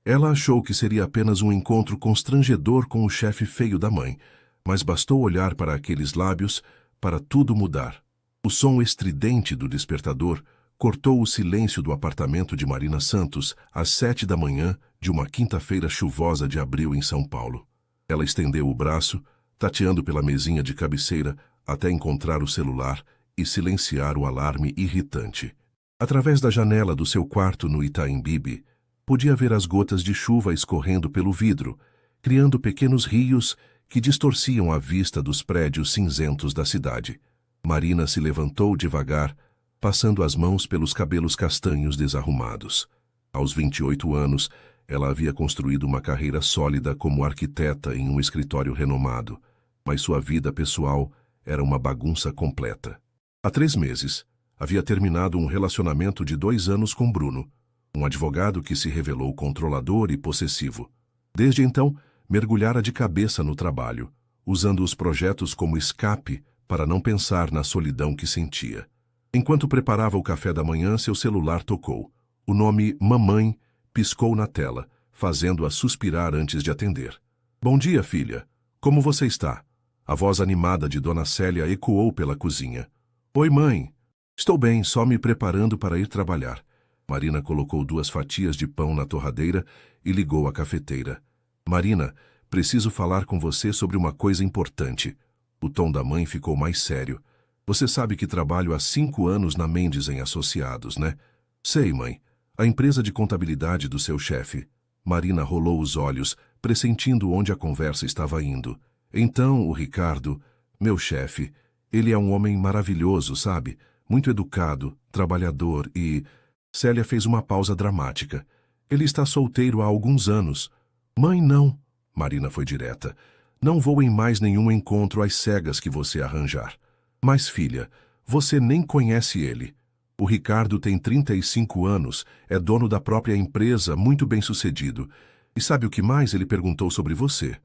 Ela achou que seria apenas um encontro constrangedor com o chefe feio da mãe, mas bastou olhar para aqueles lábios para tudo mudar. O som estridente do despertador cortou o silêncio do apartamento de Marina Santos às 7 da manhã de uma quinta-feira chuvosa de abril em São Paulo. Ela estendeu o braço, tateando pela mesinha de cabeceira até encontrar o celular e silenciar o alarme irritante. Através da janela do seu quarto no Itaim Bibi, podia ver as gotas de chuva escorrendo pelo vidro, criando pequenos rios que distorciam a vista dos prédios cinzentos da cidade. Marina se levantou devagar, passando as mãos pelos cabelos castanhos desarrumados. Aos 28 anos, ela havia construído uma carreira sólida como arquiteta em um escritório renomado, mas sua vida pessoal era uma bagunça completa. Há 3 meses, havia terminado um relacionamento de 2 anos com Bruno, um advogado que se revelou controlador e possessivo. Desde então, mergulhara de cabeça no trabalho, usando os projetos como escape para não pensar na solidão que sentia. Enquanto preparava o café da manhã, seu celular tocou. O nome Mamãe piscou na tela, fazendo-a suspirar antes de atender. Bom dia, filha. Como você está? A voz animada de Dona Célia ecoou pela cozinha. Oi, mãe. Estou bem, só me preparando para ir trabalhar. Marina colocou 2 fatias de pão na torradeira e ligou a cafeteira. Marina, preciso falar com você sobre uma coisa importante. O tom da mãe ficou mais sério. Você sabe que trabalho há 5 anos na Mendes em Associados, né? Sei, mãe. A empresa de contabilidade do seu chefe. Marina rolou os olhos, pressentindo onde a conversa estava indo. Então, o Ricardo, meu chefe, ele é um homem maravilhoso, sabe? Muito educado, trabalhador e... Célia fez uma pausa dramática. Ele está solteiro há alguns anos. Mãe, não. Marina foi direta. Não vou em mais nenhum encontro às cegas que você arranjar. Mas, filha, você nem conhece ele. O Ricardo tem 35 anos, é dono da própria empresa, muito bem-sucedido. E sabe o que mais ele perguntou sobre você?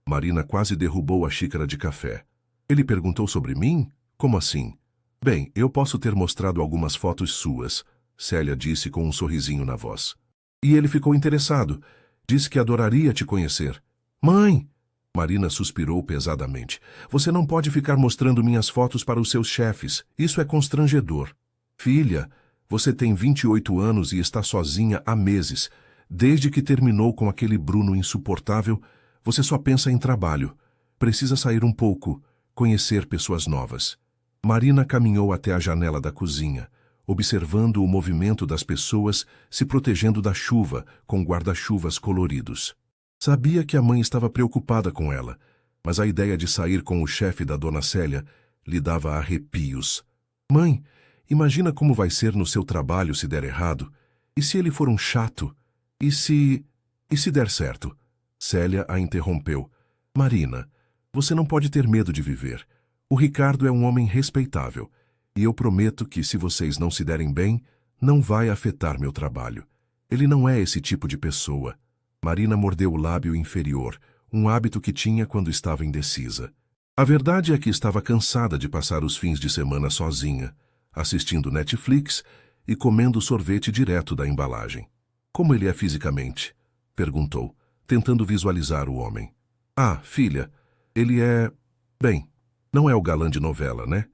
Marina quase derrubou a xícara de café. Ele perguntou sobre mim? Como assim? Bem, eu posso ter mostrado algumas fotos suas, Célia disse com um sorrisinho na voz. E ele ficou interessado. Disse que adoraria te conhecer. Mãe! Marina suspirou pesadamente. Você não pode ficar mostrando minhas fotos para os seus chefes. Isso é constrangedor. Filha, você tem 28 anos e está sozinha há meses. Desde que terminou com aquele Bruno insuportável, você só pensa em trabalho. Precisa sair um pouco, conhecer pessoas novas. Marina caminhou até a janela da cozinha, observando o movimento das pessoas se protegendo da chuva com guarda-chuvas coloridos. Sabia que a mãe estava preocupada com ela, mas a ideia de sair com o chefe da Dona Célia lhe dava arrepios. Mãe, imagina como vai ser no seu trabalho se der errado. E se ele for um chato? E se der certo? Célia a interrompeu. Marina, você não pode ter medo de viver. O Ricardo é um homem respeitável. E eu prometo que, se vocês não se derem bem, não vai afetar meu trabalho. Ele não é esse tipo de pessoa. Marina mordeu o lábio inferior, um hábito que tinha quando estava indecisa. A verdade é que estava cansada de passar os fins de semana sozinha, assistindo Netflix e comendo sorvete direto da embalagem. Como ele é fisicamente? Perguntou, tentando visualizar o homem. Ah, filha, ele é... Bem, não é o galã de novela, né?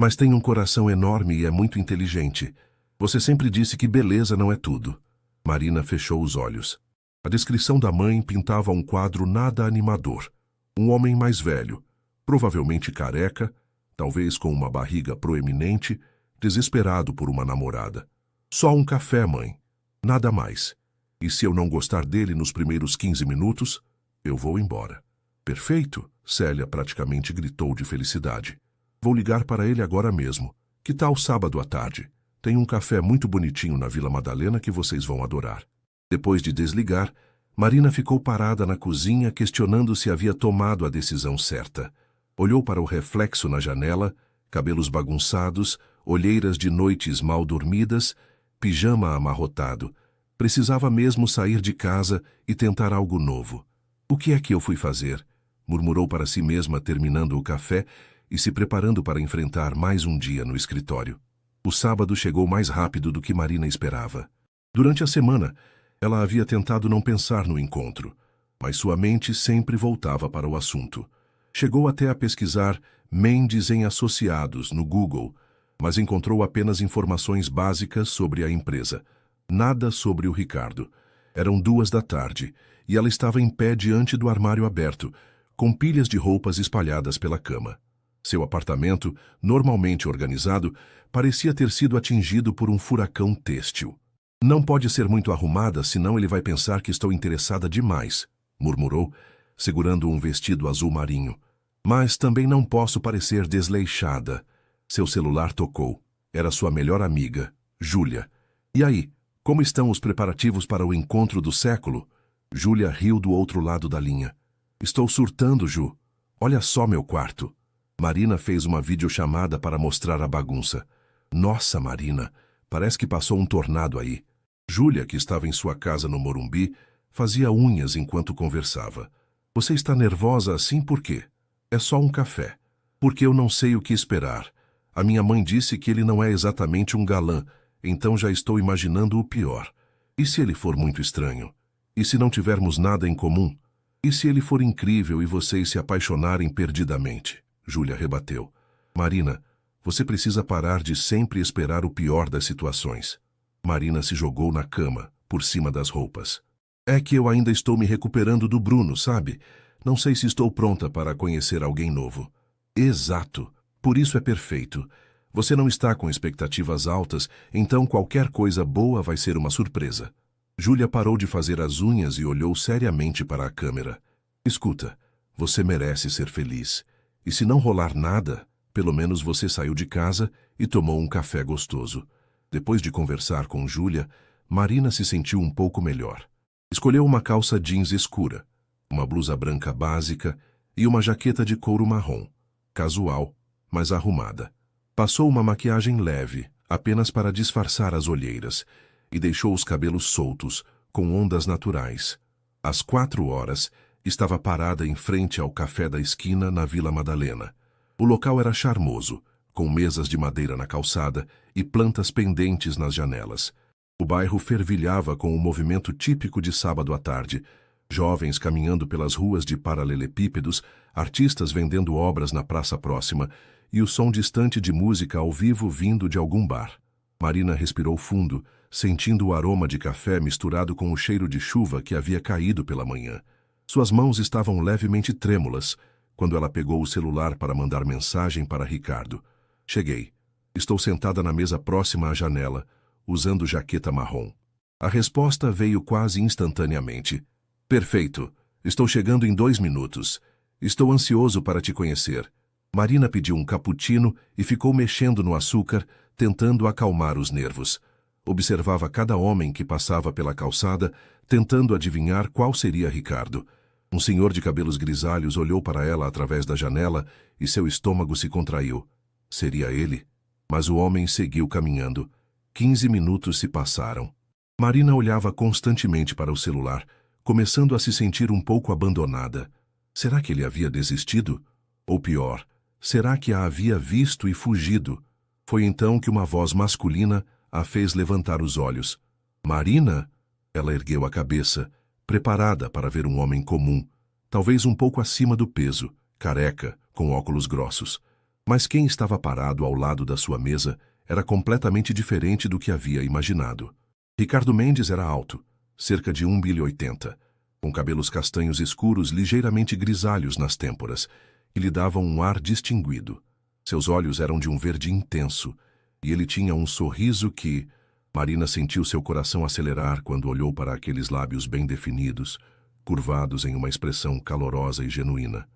Mas tem um coração enorme e é muito inteligente. Você sempre disse que beleza não é tudo. Marina fechou os olhos. A descrição da mãe pintava um quadro nada animador. Um homem mais velho, provavelmente careca, talvez com uma barriga proeminente, desesperado por uma namorada. Só um café, mãe. Nada mais. E se eu não gostar dele nos primeiros 15 minutos, eu vou embora. Perfeito, Célia praticamente gritou de felicidade. Vou ligar para ele agora mesmo. Que tal sábado à tarde? Tem um café muito bonitinho na Vila Madalena que vocês vão adorar. Depois de desligar, Marina ficou parada na cozinha questionando se havia tomado a decisão certa. Olhou para o reflexo na janela, cabelos bagunçados, olheiras de noites mal dormidas, pijama amarrotado. Precisava mesmo sair de casa e tentar algo novo. O que é que eu fui fazer? Murmurou para si mesma, terminando o café e se preparando para enfrentar mais um dia no escritório. O sábado chegou mais rápido do que Marina esperava. Durante a semana, Ela havia tentado não pensar no encontro, mas sua mente sempre voltava para o assunto. Chegou até a pesquisar Mendes em Associados no Google, mas encontrou apenas informações básicas sobre a empresa. Nada sobre o Ricardo. Eram 2 da tarde e ela estava em pé diante do armário aberto, com pilhas de roupas espalhadas pela cama. Seu apartamento, normalmente organizado, parecia ter sido atingido por um furacão têxtil. Não pode ser muito arrumada, senão ele vai pensar que estou interessada demais, murmurou, segurando um vestido azul marinho. Mas também não posso parecer desleixada. Seu celular tocou. Era sua melhor amiga, Júlia. E aí, como estão os preparativos para o encontro do século? Júlia riu do outro lado da linha. Estou surtando, Ju. Olha só meu quarto. Marina fez uma videochamada para mostrar a bagunça. Nossa, Marina, parece que passou um tornado aí. Júlia, que estava em sua casa no Morumbi, fazia unhas enquanto conversava. Você está nervosa assim por quê? É só um café. Porque eu não sei o que esperar. A minha mãe disse que ele não é exatamente um galã, então já estou imaginando o pior. E se ele for muito estranho? E se não tivermos nada em comum? E se ele for incrível e vocês se apaixonarem perdidamente? Júlia rebateu. Marina, você precisa parar de sempre esperar o pior das situações. Marina se jogou na cama, por cima das roupas. É que eu ainda estou me recuperando do Bruno, sabe? Não sei se estou pronta para conhecer alguém novo. Exato. Por isso é perfeito. Você não está com expectativas altas, então qualquer coisa boa vai ser uma surpresa. Júlia parou de fazer as unhas e olhou seriamente para a câmera. Escuta, você merece ser feliz. E se não rolar nada, pelo menos você saiu de casa e tomou um café gostoso. Depois de conversar com Júlia, Marina se sentiu um pouco melhor. Escolheu uma calça jeans escura, uma blusa branca básica e uma jaqueta de couro marrom, casual, mas arrumada. Passou uma maquiagem leve, apenas para disfarçar as olheiras, e deixou os cabelos soltos, com ondas naturais. Às 4 horas, estava parada em frente ao café da esquina na Vila Madalena. O local era charmoso, com mesas de madeira na calçada e plantas pendentes nas janelas. O bairro fervilhava com o movimento típico de sábado à tarde, jovens caminhando pelas ruas de paralelepípedos, artistas vendendo obras na praça próxima e o som distante de música ao vivo vindo de algum bar. Marina respirou fundo, sentindo o aroma de café misturado com o cheiro de chuva que havia caído pela manhã. Suas mãos estavam levemente trêmulas quando ela pegou o celular para mandar mensagem para Ricardo. Cheguei. Estou sentada na mesa próxima à janela, usando jaqueta marrom. A resposta veio quase instantaneamente. Perfeito. Estou chegando em 2 minutos. Estou ansioso para te conhecer. Marina pediu um cappuccino e ficou mexendo no açúcar, tentando acalmar os nervos. Observava cada homem que passava pela calçada, tentando adivinhar qual seria Ricardo. Um senhor de cabelos grisalhos olhou para ela através da janela e seu estômago se contraiu. Seria ele? Mas o homem seguiu caminhando. 15 minutos se passaram. Marina olhava constantemente para o celular, começando a se sentir um pouco abandonada. Será que ele havia desistido? Ou pior, será que a havia visto e fugido? Foi então que uma voz masculina a fez levantar os olhos. Marina? Ela ergueu a cabeça, preparada para ver um homem comum, talvez um pouco acima do peso, careca, com óculos grossos. Mas quem estava parado ao lado da sua mesa era completamente diferente do que havia imaginado. Ricardo Mendes era alto, cerca de 1,80 m, com cabelos castanhos escuros ligeiramente grisalhos nas têmporas, que lhe davam um ar distinguido. Seus olhos eram de um verde intenso, e ele tinha um sorriso que... Marina sentiu seu coração acelerar quando olhou para aqueles lábios bem definidos, curvados em uma expressão calorosa e genuína.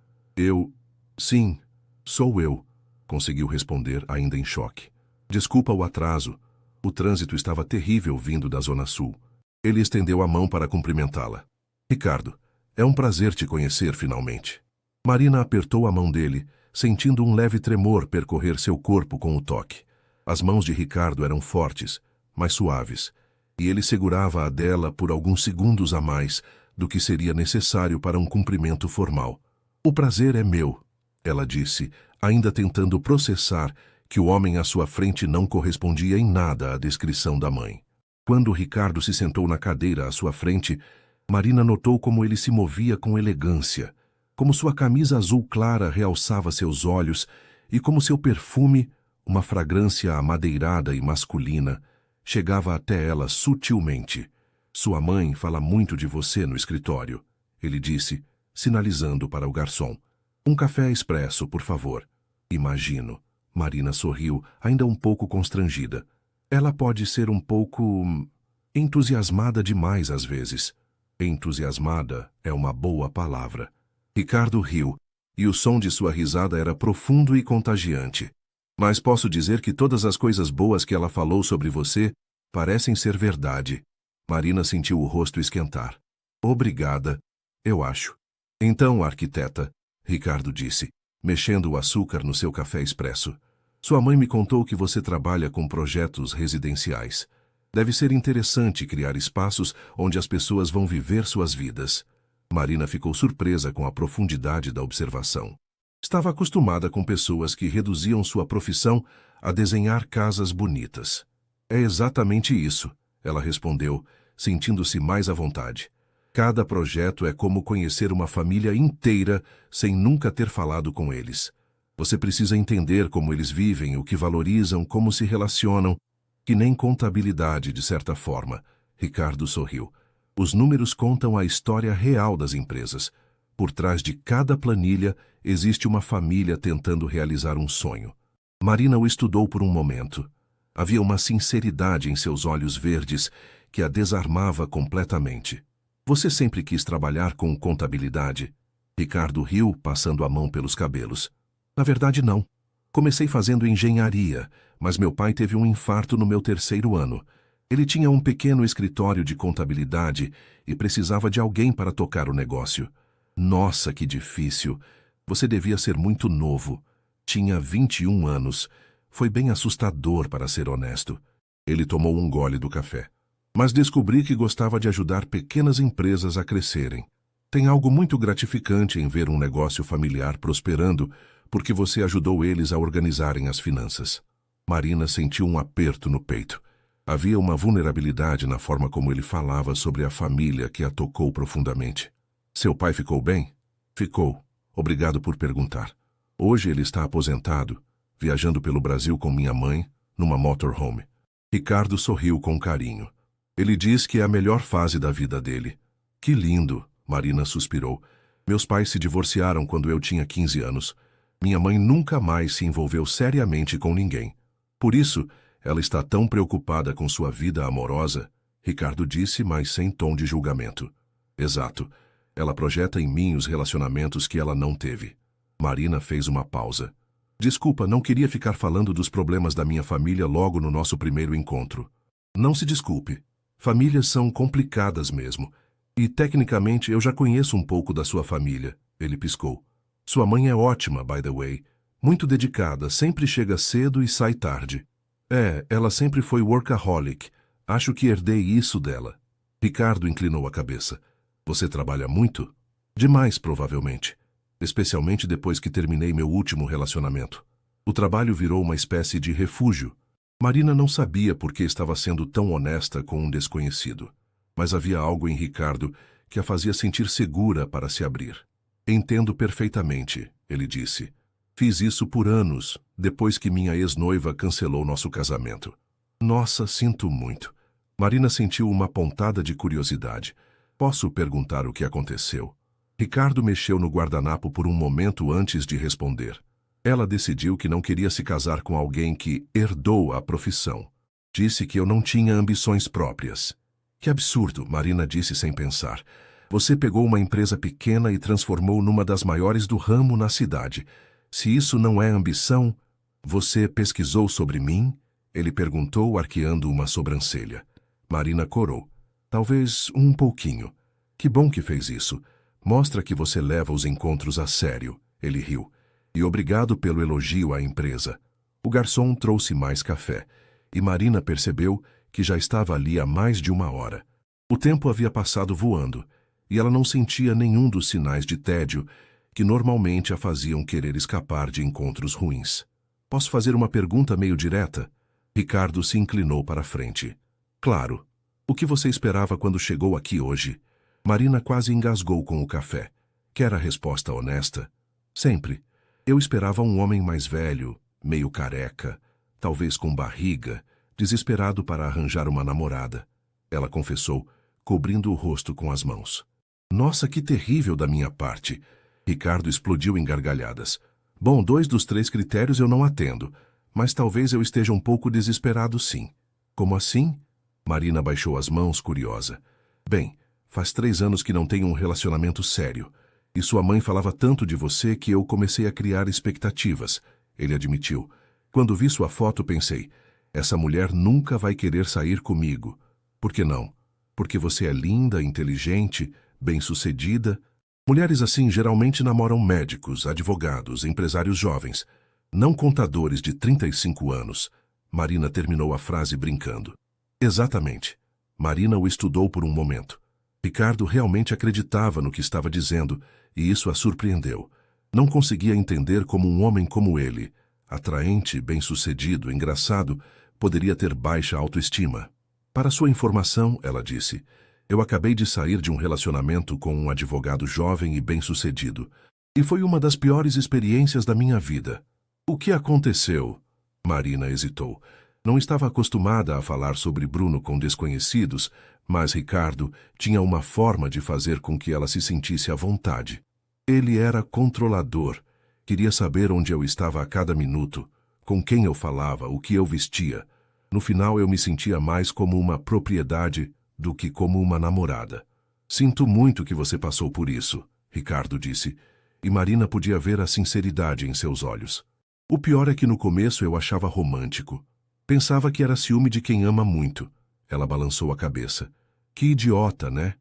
Sim, sou eu, conseguiu responder, ainda em choque. Desculpa o atraso. O trânsito estava terrível vindo da Zona Sul. Ele estendeu a mão para cumprimentá-la. Ricardo, é um prazer te conhecer finalmente. Marina apertou a mão dele, sentindo um leve tremor percorrer seu corpo com o toque. As mãos de Ricardo eram fortes, mas suaves, e ele segurava a dela por alguns segundos a mais do que seria necessário para um cumprimento formal. O prazer é meu, ela disse, ainda tentando processar que o homem à sua frente não correspondia em nada à descrição da mãe. Quando Ricardo se sentou na cadeira à sua frente, Marina notou como ele se movia com elegância, como sua camisa azul clara realçava seus olhos e como seu perfume, uma fragrância amadeirada e masculina, chegava até ela sutilmente. Sua mãe fala muito de você no escritório, ele disse, sinalizando para o garçom. Um café expresso, por favor. Imagino. Marina sorriu, ainda um pouco constrangida. Ela pode ser um pouco entusiasmada demais às vezes. Entusiasmada é uma boa palavra. Ricardo riu, e o som de sua risada era profundo e contagiante. Mas posso dizer que todas as coisas boas que ela falou sobre você parecem ser verdade. Marina sentiu o rosto esquentar. Obrigada, eu acho. Então, arquiteta, Ricardo disse, mexendo o açúcar no seu café expresso. Sua mãe me contou que você trabalha com projetos residenciais. Deve ser interessante criar espaços onde as pessoas vão viver suas vidas. Marina ficou surpresa com a profundidade da observação. Estava acostumada com pessoas que reduziam sua profissão a desenhar casas bonitas. É exatamente isso, ela respondeu, sentindo-se mais à vontade. Cada projeto é como conhecer uma família inteira sem nunca ter falado com eles. Você precisa entender como eles vivem, o que valorizam, como se relacionam, que nem contabilidade, de certa forma. Ricardo sorriu. Os números contam a história real das empresas. Por trás de cada planilha existe uma família tentando realizar um sonho. Marina o estudou por um momento. Havia uma sinceridade em seus olhos verdes que a desarmava completamente. Você sempre quis trabalhar com contabilidade? Ricardo riu, passando a mão pelos cabelos. Na verdade, não. Comecei fazendo engenharia, mas meu pai teve um infarto no meu 3º ano. Ele tinha um pequeno escritório de contabilidade e precisava de alguém para tocar o negócio. Nossa, que difícil! Você devia ser muito novo. Tinha 21 anos. Foi bem assustador, para ser honesto. Ele tomou um gole do café. Mas descobri que gostava de ajudar pequenas empresas a crescerem. Tem algo muito gratificante em ver um negócio familiar prosperando, porque você ajudou eles a organizarem as finanças. Marina sentiu um aperto no peito. Havia uma vulnerabilidade na forma como ele falava sobre a família que a tocou profundamente. Seu pai ficou bem? Ficou. Obrigado por perguntar. Hoje ele está aposentado, viajando pelo Brasil com minha mãe, numa motorhome. Ricardo sorriu com carinho. Ele diz que é a melhor fase da vida dele. Que lindo, Marina suspirou. Meus pais se divorciaram quando eu tinha 15 anos. Minha mãe nunca mais se envolveu seriamente com ninguém. Por isso, ela está tão preocupada com sua vida amorosa, Ricardo disse, mas sem tom de julgamento. Exato. Ela projeta em mim os relacionamentos que ela não teve. Marina fez uma pausa. Desculpa, não queria ficar falando dos problemas da minha família logo no nosso primeiro encontro. Não se desculpe. Famílias são complicadas mesmo. E, tecnicamente, eu já conheço um pouco da sua família, ele piscou. Sua mãe é ótima, by the way. Muito dedicada, sempre chega cedo e sai tarde. Ela sempre foi workaholic. Acho que herdei isso dela. Ricardo inclinou a cabeça. Você trabalha muito? Demais, provavelmente. Especialmente depois que terminei meu último relacionamento. O trabalho virou uma espécie de refúgio. Marina não sabia por que estava sendo tão honesta com um desconhecido. Mas havia algo em Ricardo que a fazia sentir segura para se abrir. Entendo perfeitamente, ele disse. Fiz isso por anos, depois que minha ex-noiva cancelou nosso casamento. Nossa, sinto muito. Marina sentiu uma pontada de curiosidade. Posso perguntar o que aconteceu? Ricardo mexeu no guardanapo por um momento antes de responder. Ela decidiu que não queria se casar com alguém que herdou a profissão. Disse que eu não tinha ambições próprias. Que absurdo, Marina disse sem pensar. Você pegou uma empresa pequena e transformou numa das maiores do ramo na cidade. Se isso não é ambição, você pesquisou sobre mim? Ele perguntou, arqueando uma sobrancelha. Marina corou. Talvez um pouquinho. Que bom que fez isso. Mostra que você leva os encontros a sério. Ele riu. E obrigado pelo elogio à empresa. O garçom trouxe mais café, e Marina percebeu que já estava ali há mais de 1 hora. O tempo havia passado voando, e ela não sentia nenhum dos sinais de tédio que normalmente a faziam querer escapar de encontros ruins. Posso fazer uma pergunta meio direta? Ricardo se inclinou para a frente. Claro, O que você esperava quando chegou aqui hoje? Marina quase engasgou com o café. Quer a resposta honesta? Sempre. Eu esperava um homem mais velho, meio careca, talvez com barriga, desesperado para arranjar uma namorada. Ela confessou, cobrindo o rosto com as mãos. Nossa, que terrível da minha parte. Ricardo explodiu em gargalhadas. Bom, 2 dos 3 critérios eu não atendo, mas talvez eu esteja um pouco desesperado sim. Como assim? Marina baixou as mãos, curiosa. Bem, faz 3 anos que não tenho um relacionamento sério. E sua mãe falava tanto de você que eu comecei a criar expectativas. Ele admitiu. Quando vi sua foto, pensei, essa mulher nunca vai querer sair comigo. Por que não? Porque você é linda, inteligente, bem-sucedida. Mulheres assim geralmente namoram médicos, advogados, empresários jovens, não contadores de 35 anos. Marina terminou a frase brincando. Exatamente. Marina o estudou por um momento. Ricardo realmente acreditava no que estava dizendo, e isso a surpreendeu. Não conseguia entender como um homem como ele, atraente, bem-sucedido, engraçado, poderia ter baixa autoestima. Para sua informação, ela disse, eu acabei de sair de um relacionamento com um advogado jovem e bem-sucedido, e foi uma das piores experiências da minha vida. O que aconteceu? Marina hesitou. Não estava acostumada a falar sobre Bruno com desconhecidos, mas Ricardo tinha uma forma de fazer com que ela se sentisse à vontade. Ele era controlador. Queria saber onde eu estava a cada minuto, com quem eu falava, o que eu vestia. No final eu me sentia mais como uma propriedade do que como uma namorada. Sinto muito que você passou por isso, Ricardo disse, e Marina podia ver a sinceridade em seus olhos. O pior é que no começo eu achava romântico. Pensava que era ciúme de quem ama muito. Ela balançou a cabeça. Que idiota, né?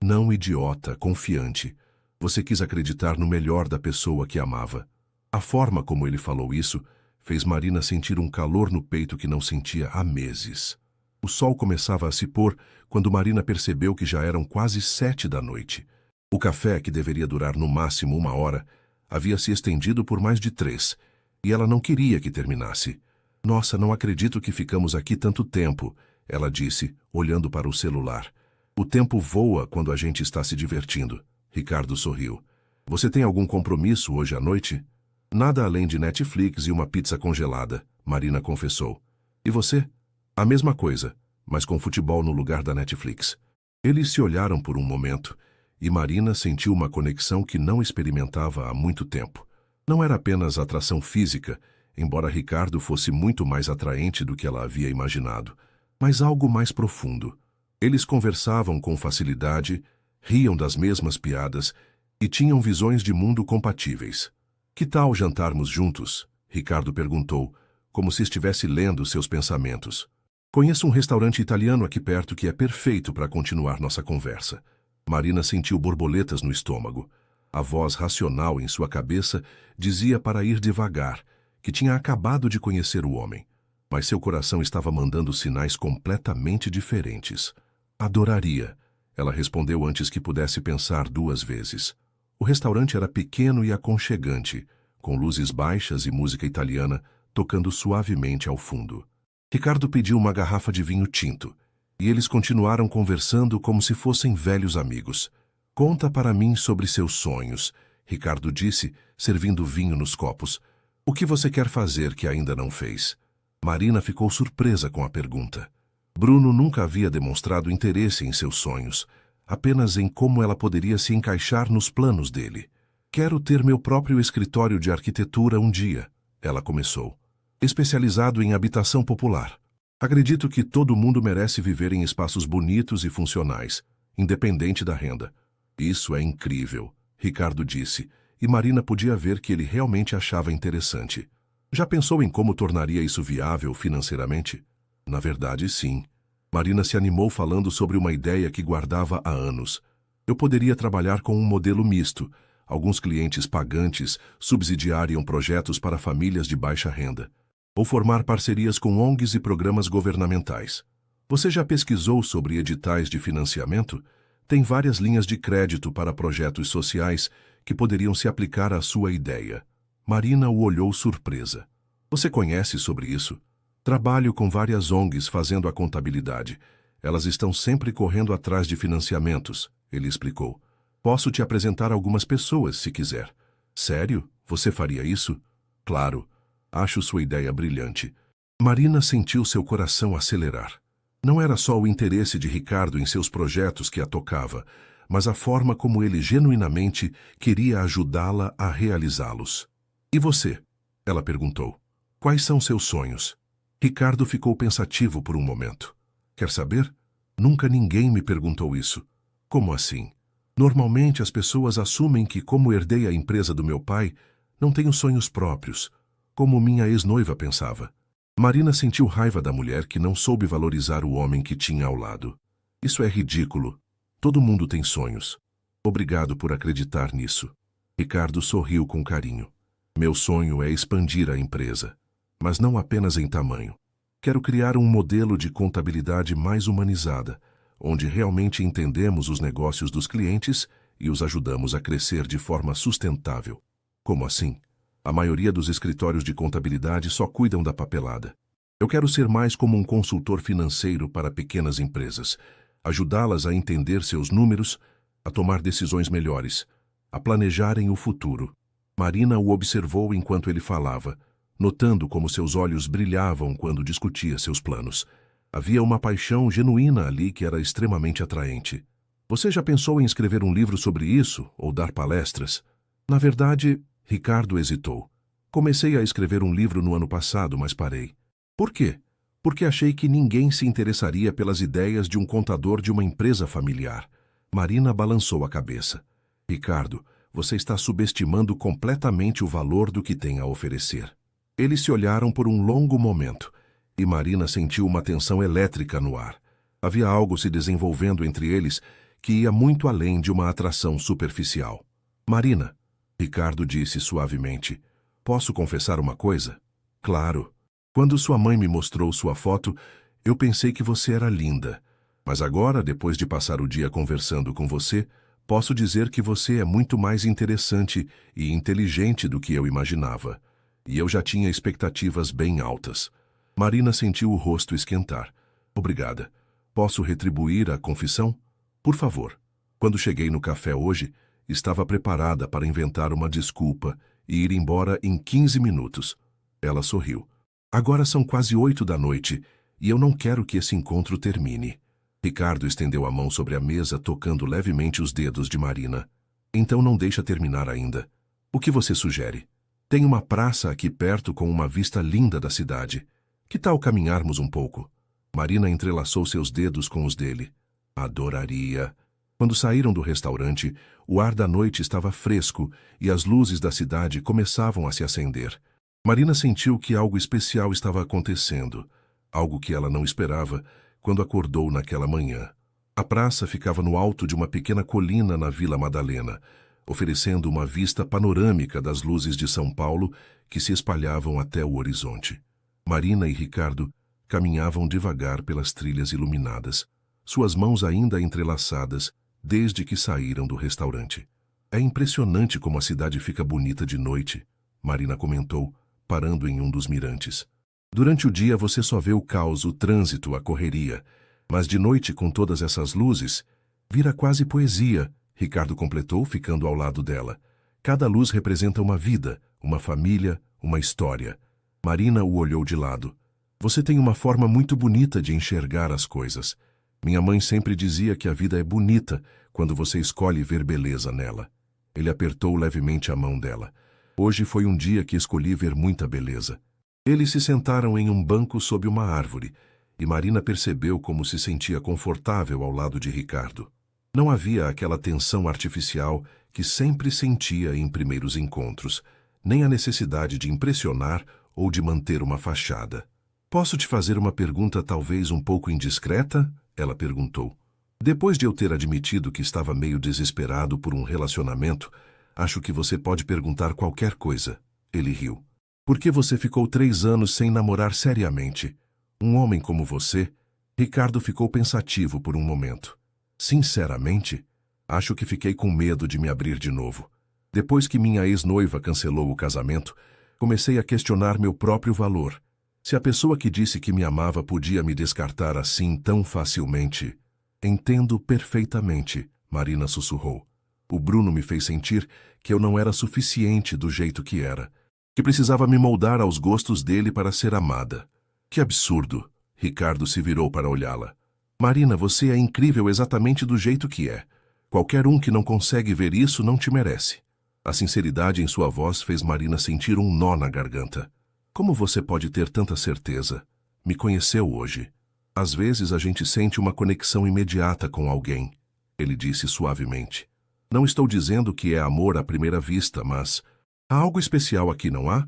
Não idiota, confiante. Você quis acreditar no melhor da pessoa que amava. A forma como ele falou isso fez Marina sentir um calor no peito que não sentia há meses. O sol começava a se pôr quando Marina percebeu que já eram quase 7 da noite. O café, que deveria durar no máximo 1 hora, havia se estendido por mais de 3, e ela não queria que terminasse. Nossa, não acredito que ficamos aqui tanto tempo, ela disse, olhando para o celular. O tempo voa quando a gente está se divertindo. Ricardo sorriu. Você tem algum compromisso hoje à noite? Nada além de Netflix e uma pizza congelada, Marina confessou. E você? A mesma coisa, mas com futebol no lugar da Netflix. Eles se olharam por um momento, e Marina sentiu uma conexão que não experimentava há muito tempo. Não era apenas atração física, embora Ricardo fosse muito mais atraente do que ela havia imaginado, mas algo mais profundo. Eles conversavam com facilidade, riam das mesmas piadas e tinham visões de mundo compatíveis. Que tal jantarmos juntos? Ricardo perguntou, como se estivesse lendo seus pensamentos. Conheço um restaurante italiano aqui perto que é perfeito para continuar nossa conversa. Marina sentiu borboletas no estômago. A voz racional em sua cabeça dizia para ir devagar, que tinha acabado de conhecer o homem. Mas seu coração estava mandando sinais completamente diferentes. Adoraria, ela respondeu antes que pudesse pensar 2 vezes. O restaurante era pequeno e aconchegante, com luzes baixas e música italiana tocando suavemente ao fundo. Ricardo pediu uma garrafa de vinho tinto, e eles continuaram conversando como se fossem velhos amigos. Conta para mim sobre seus sonhos, Ricardo disse, servindo vinho nos copos. O que você quer fazer que ainda não fez? Marina ficou surpresa com a pergunta. Bruno nunca havia demonstrado interesse em seus sonhos, apenas em como ela poderia se encaixar nos planos dele. Quero ter meu próprio escritório de arquitetura um dia, ela começou, especializado em habitação popular. Acredito que todo mundo merece viver em espaços bonitos e funcionais, independente da renda. Isso é incrível, Ricardo disse, e Marina podia ver que ele realmente achava interessante. Já pensou em como tornaria isso viável financeiramente? Na verdade, sim. Marina se animou falando sobre uma ideia que guardava há anos. Eu poderia trabalhar com um modelo misto. Alguns clientes pagantes subsidiariam projetos para famílias de baixa renda. Ou formar parcerias com ONGs e programas governamentais. Você já pesquisou sobre editais de financiamento? Tem várias linhas de crédito para projetos sociais que poderiam se aplicar à sua ideia. Marina o olhou surpresa. Você conhece sobre isso? Trabalho com várias ONGs fazendo a contabilidade. Elas estão sempre correndo atrás de financiamentos, ele explicou. Posso te apresentar algumas pessoas, se quiser. Sério? Você faria isso? Claro. Acho sua ideia brilhante. Marina sentiu seu coração acelerar. Não era só o interesse de Ricardo em seus projetos que a tocava, mas a forma como ele genuinamente queria ajudá-la a realizá-los. E você? Ela perguntou. Quais são seus sonhos? Ricardo ficou pensativo por um momento. Quer saber? Nunca ninguém me perguntou isso. Como assim? Normalmente as pessoas assumem que, como herdei a empresa do meu pai, não tenho sonhos próprios, como minha ex-noiva pensava. Marina sentiu raiva da mulher que não soube valorizar o homem que tinha ao lado. Isso é ridículo. Todo mundo tem sonhos. Obrigado por acreditar nisso. Ricardo sorriu com carinho. Meu sonho é expandir a empresa, mas não apenas em tamanho. Quero criar um modelo de contabilidade mais humanizada, onde realmente entendemos os negócios dos clientes e os ajudamos a crescer de forma sustentável. Como assim? A maioria dos escritórios de contabilidade só cuidam da papelada. Eu quero ser mais como um consultor financeiro para pequenas empresas, ajudá-las a entender seus números, a tomar decisões melhores, a planejarem o futuro. Marina o observou enquanto ele falava, notando como seus olhos brilhavam quando discutia seus planos. Havia uma paixão genuína ali que era extremamente atraente. Você já pensou em escrever um livro sobre isso ou dar palestras? Na verdade, Ricardo hesitou. Comecei a escrever um livro no ano passado, mas parei. Por quê? Porque achei que ninguém se interessaria pelas ideias de um contador de uma empresa familiar. Marina balançou a cabeça. Ricardo, você está subestimando completamente o valor do que tem a oferecer. Eles se olharam por um longo momento, e Marina sentiu uma tensão elétrica no ar. Havia algo se desenvolvendo entre eles que ia muito além de uma atração superficial. Marina, Ricardo disse suavemente, posso confessar uma coisa? Claro. Quando sua mãe me mostrou sua foto, eu pensei que você era linda. Mas agora, depois de passar o dia conversando com você, posso dizer que você é muito mais interessante e inteligente do que eu imaginava. E eu já tinha expectativas bem altas. Marina sentiu o rosto esquentar. Obrigada. Posso retribuir a confissão? Por favor. Quando cheguei no café hoje, estava preparada para inventar uma desculpa e ir embora em 15 minutos. Ela sorriu. Agora são quase 8 da noite e eu não quero que esse encontro termine. Ricardo estendeu a mão sobre a mesa, tocando levemente os dedos de Marina. Então não deixa terminar ainda. O que você sugere? Tem uma praça aqui perto com uma vista linda da cidade. Que tal caminharmos um pouco? Marina entrelaçou seus dedos com os dele. Adoraria. Quando saíram do restaurante, o ar da noite estava fresco e as luzes da cidade começavam a se acender. Marina sentiu que algo especial estava acontecendo, algo que ela não esperava quando acordou naquela manhã. A praça ficava no alto de uma pequena colina na Vila Madalena, oferecendo uma vista panorâmica das luzes de São Paulo que se espalhavam até o horizonte. Marina e Ricardo caminhavam devagar pelas trilhas iluminadas, suas mãos ainda entrelaçadas desde que saíram do restaurante. É impressionante como a cidade fica bonita de noite, Marina comentou, parando em um dos mirantes. Durante o dia você só vê o caos, o trânsito, a correria, mas de noite com todas essas luzes, vira quase poesia, Ricardo completou, ficando ao lado dela. Cada luz representa uma vida, uma família, uma história. Marina o olhou de lado. Você tem uma forma muito bonita de enxergar as coisas. Minha mãe sempre dizia que a vida é bonita quando você escolhe ver beleza nela. Ele apertou levemente a mão dela. Hoje foi um dia que escolhi ver muita beleza. Eles se sentaram em um banco sob uma árvore, e Marina percebeu como se sentia confortável ao lado de Ricardo. Não havia aquela tensão artificial que sempre sentia em primeiros encontros, nem a necessidade de impressionar ou de manter uma fachada. Posso te fazer uma pergunta talvez um pouco indiscreta? Ela perguntou. Depois de eu ter admitido que estava meio desesperado por um relacionamento, acho que você pode perguntar qualquer coisa. Ele riu. Por que você ficou 3 anos sem namorar seriamente? Um homem como você? Ricardo ficou pensativo por um momento. Sinceramente, acho que fiquei com medo de me abrir de novo. Depois que minha ex-noiva cancelou o casamento, comecei a questionar meu próprio valor. Se a pessoa que disse que me amava podia me descartar assim tão facilmente... Entendo perfeitamente, Marina sussurrou. O Bruno me fez sentir que eu não era suficiente do jeito que era, que precisava me moldar aos gostos dele para ser amada. Que absurdo! Ricardo se virou para olhá-la. Marina, você é incrível exatamente do jeito que é. Qualquer um que não consegue ver isso não te merece. A sinceridade em sua voz fez Marina sentir um nó na garganta. Como você pode ter tanta certeza? Me conheceu hoje. Às vezes a gente sente uma conexão imediata com alguém, ele disse suavemente. Não estou dizendo que é amor à primeira vista, mas... Há algo especial aqui, não há?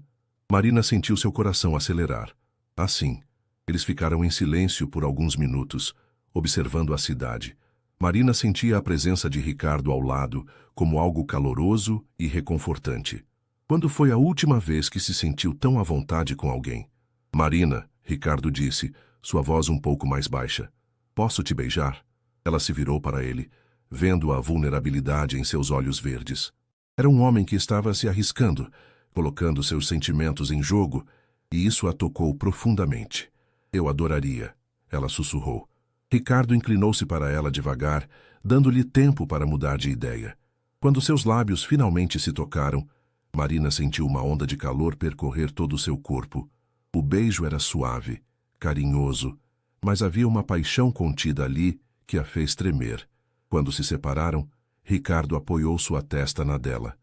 Marina sentiu seu coração acelerar. Assim, eles ficaram em silêncio por alguns minutos, observando a cidade. Marina sentia a presença de Ricardo ao lado como algo caloroso e reconfortante. Quando foi a última vez que se sentiu tão à vontade com alguém? Marina, Ricardo disse, sua voz um pouco mais baixa. Posso te beijar? Ela se virou para ele, vendo a vulnerabilidade em seus olhos verdes. Era um homem que estava se arriscando, colocando seus sentimentos em jogo, e isso a tocou profundamente. Eu adoraria, ela sussurrou. Ricardo inclinou-se para ela devagar, dando-lhe tempo para mudar de ideia. Quando seus lábios finalmente se tocaram, Marina sentiu uma onda de calor percorrer todo o seu corpo. O beijo era suave, carinhoso, mas havia uma paixão contida ali que a fez tremer. Quando se separaram, Ricardo apoiou sua testa na dela.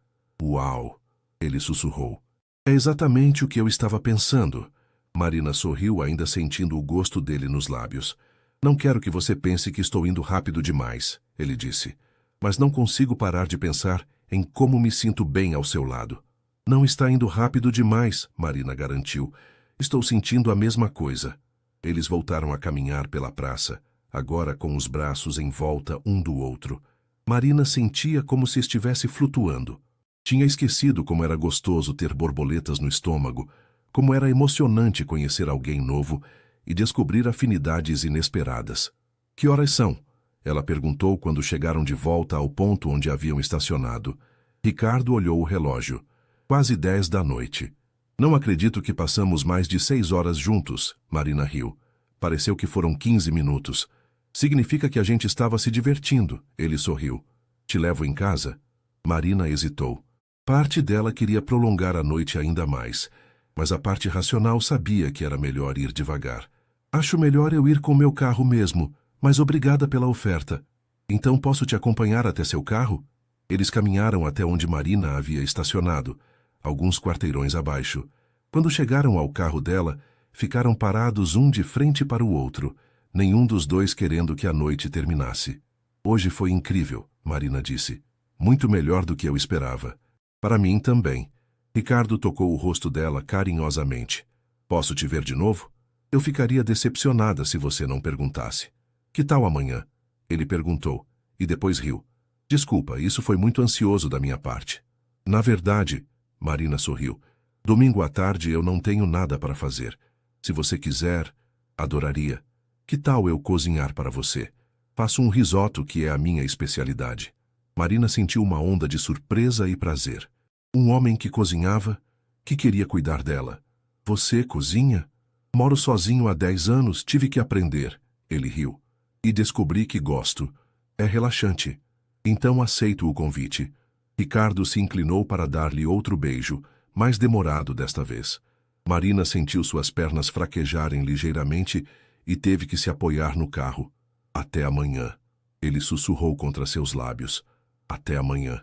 Uau! Ele sussurrou. É exatamente o que eu estava pensando. Marina sorriu, ainda sentindo o gosto dele nos lábios. Não quero que você pense que estou indo rápido demais, ele disse. Mas não consigo parar de pensar em como me sinto bem ao seu lado. Não está indo rápido demais, Marina garantiu. Estou sentindo a mesma coisa. Eles voltaram a caminhar pela praça, agora com os braços em volta um do outro. Marina sentia como se estivesse flutuando. Tinha esquecido como era gostoso ter borboletas no estômago, como era emocionante conhecer alguém novo e descobrir afinidades inesperadas. Que horas são? Ela perguntou quando chegaram de volta ao ponto onde haviam estacionado. Ricardo olhou o relógio. Quase 10 da noite. Não acredito que passamos mais de 6 horas juntos, Marina riu. Pareceu que foram 15 minutos. Significa que a gente estava se divertindo, ele sorriu. Te levo em casa? Marina hesitou. Parte dela queria prolongar a noite ainda mais, mas a parte racional sabia que era melhor ir devagar. Acho melhor eu ir com meu carro mesmo, mas obrigada pela oferta. Então posso te acompanhar até seu carro? Eles caminharam até onde Marina havia estacionado, alguns quarteirões abaixo. Quando chegaram ao carro dela, ficaram parados um de frente para o outro, nenhum dos dois querendo que a noite terminasse. Hoje foi incrível, Marina disse. Muito melhor do que eu esperava. Para mim também. Ricardo tocou o rosto dela carinhosamente. Posso te ver de novo? Eu ficaria decepcionada se você não perguntasse. Que tal amanhã? Ele perguntou, e depois riu. Desculpa, isso foi muito ansioso da minha parte. Na verdade, Marina sorriu, domingo à tarde eu não tenho nada para fazer. Se você quiser, adoraria. Que tal eu cozinhar para você? Faço um risoto que é a minha especialidade. Marina sentiu uma onda de surpresa e prazer. Um homem que cozinhava, que queria cuidar dela. Você cozinha? Moro sozinho há 10 anos, tive que aprender. Ele riu. E descobri que gosto. É relaxante. Então aceito o convite. Ricardo se inclinou para dar-lhe outro beijo, mais demorado desta vez. Marina sentiu suas pernas fraquejarem ligeiramente e teve que se apoiar no carro. Até amanhã. Ele sussurrou contra seus lábios. Até amanhã.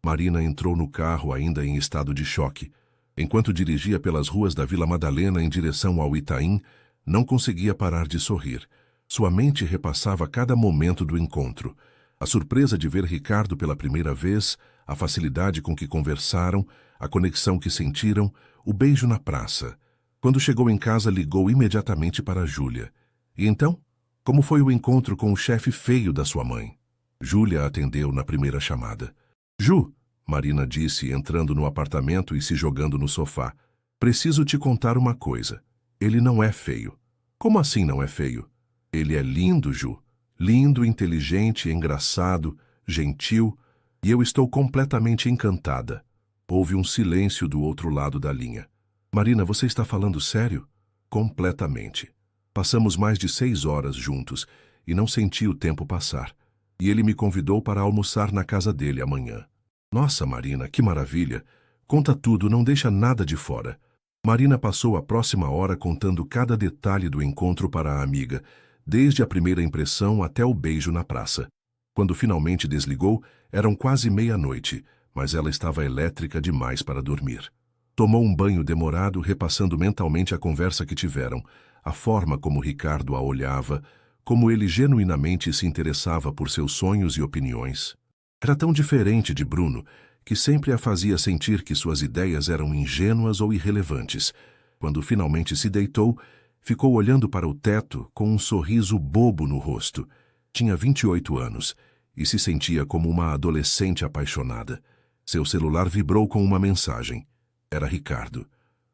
Marina entrou no carro ainda em estado de choque. Enquanto dirigia pelas ruas da Vila Madalena em direção ao Itaim, não conseguia parar de sorrir. Sua mente repassava cada momento do encontro. A surpresa de ver Ricardo pela primeira vez, a facilidade com que conversaram, a conexão que sentiram, o beijo na praça. Quando chegou em casa, ligou imediatamente para Júlia. E então? Como foi o encontro com o chefe feio da sua mãe? Júlia atendeu na primeira chamada. Ju, Marina disse, entrando no apartamento e se jogando no sofá. Preciso te contar uma coisa. Ele não é feio. Como assim não é feio? Ele é lindo, Ju. Lindo, inteligente, engraçado, gentil, e eu estou completamente encantada. Houve um silêncio do outro lado da linha. Marina, você está falando sério? completamente. Passamos mais de 6 horas juntos e não senti o tempo passar. E ele me convidou para almoçar na casa dele amanhã. Nossa, Marina, que maravilha! Conta tudo, não deixa nada de fora. Marina passou a próxima hora contando cada detalhe do encontro para a amiga, desde a primeira impressão até o beijo na praça. Quando finalmente desligou, eram quase meia-noite, mas ela estava elétrica demais para dormir. Tomou um banho demorado, repassando mentalmente a conversa que tiveram, a forma como Ricardo a olhava, como ele genuinamente se interessava por seus sonhos e opiniões. Era tão diferente de Bruno, que sempre a fazia sentir que suas ideias eram ingênuas ou irrelevantes. Quando finalmente se deitou, ficou olhando para o teto com um sorriso bobo no rosto. Tinha 28 anos e se sentia como uma adolescente apaixonada. Seu celular vibrou com uma mensagem. Era Ricardo.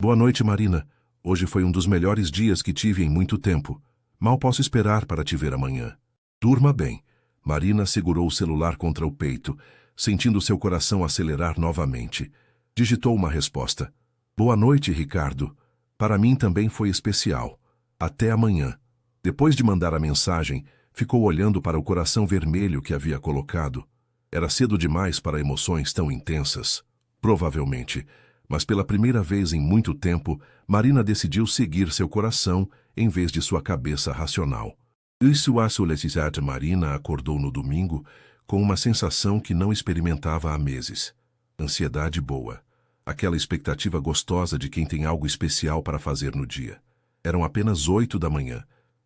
Boa noite, Marina. Hoje foi um dos melhores dias que tive em muito tempo. Mal posso esperar para te ver amanhã. Durma bem. Marina segurou o celular contra o peito, sentindo seu coração acelerar novamente. Digitou uma resposta. Boa noite, Ricardo. Para mim também foi especial. Até amanhã. Depois de mandar a mensagem, ficou olhando para o coração vermelho que havia colocado. Era cedo demais para emoções tão intensas. Provavelmente. Mas pela primeira vez em muito tempo, Marina decidiu seguir seu coração em vez de sua cabeça racional. Isso a solicitade Marina acordou no domingo com uma sensação que não experimentava há meses. Ansiedade boa. Aquela expectativa gostosa de quem tem algo especial para fazer no dia. Eram apenas 8 da manhã,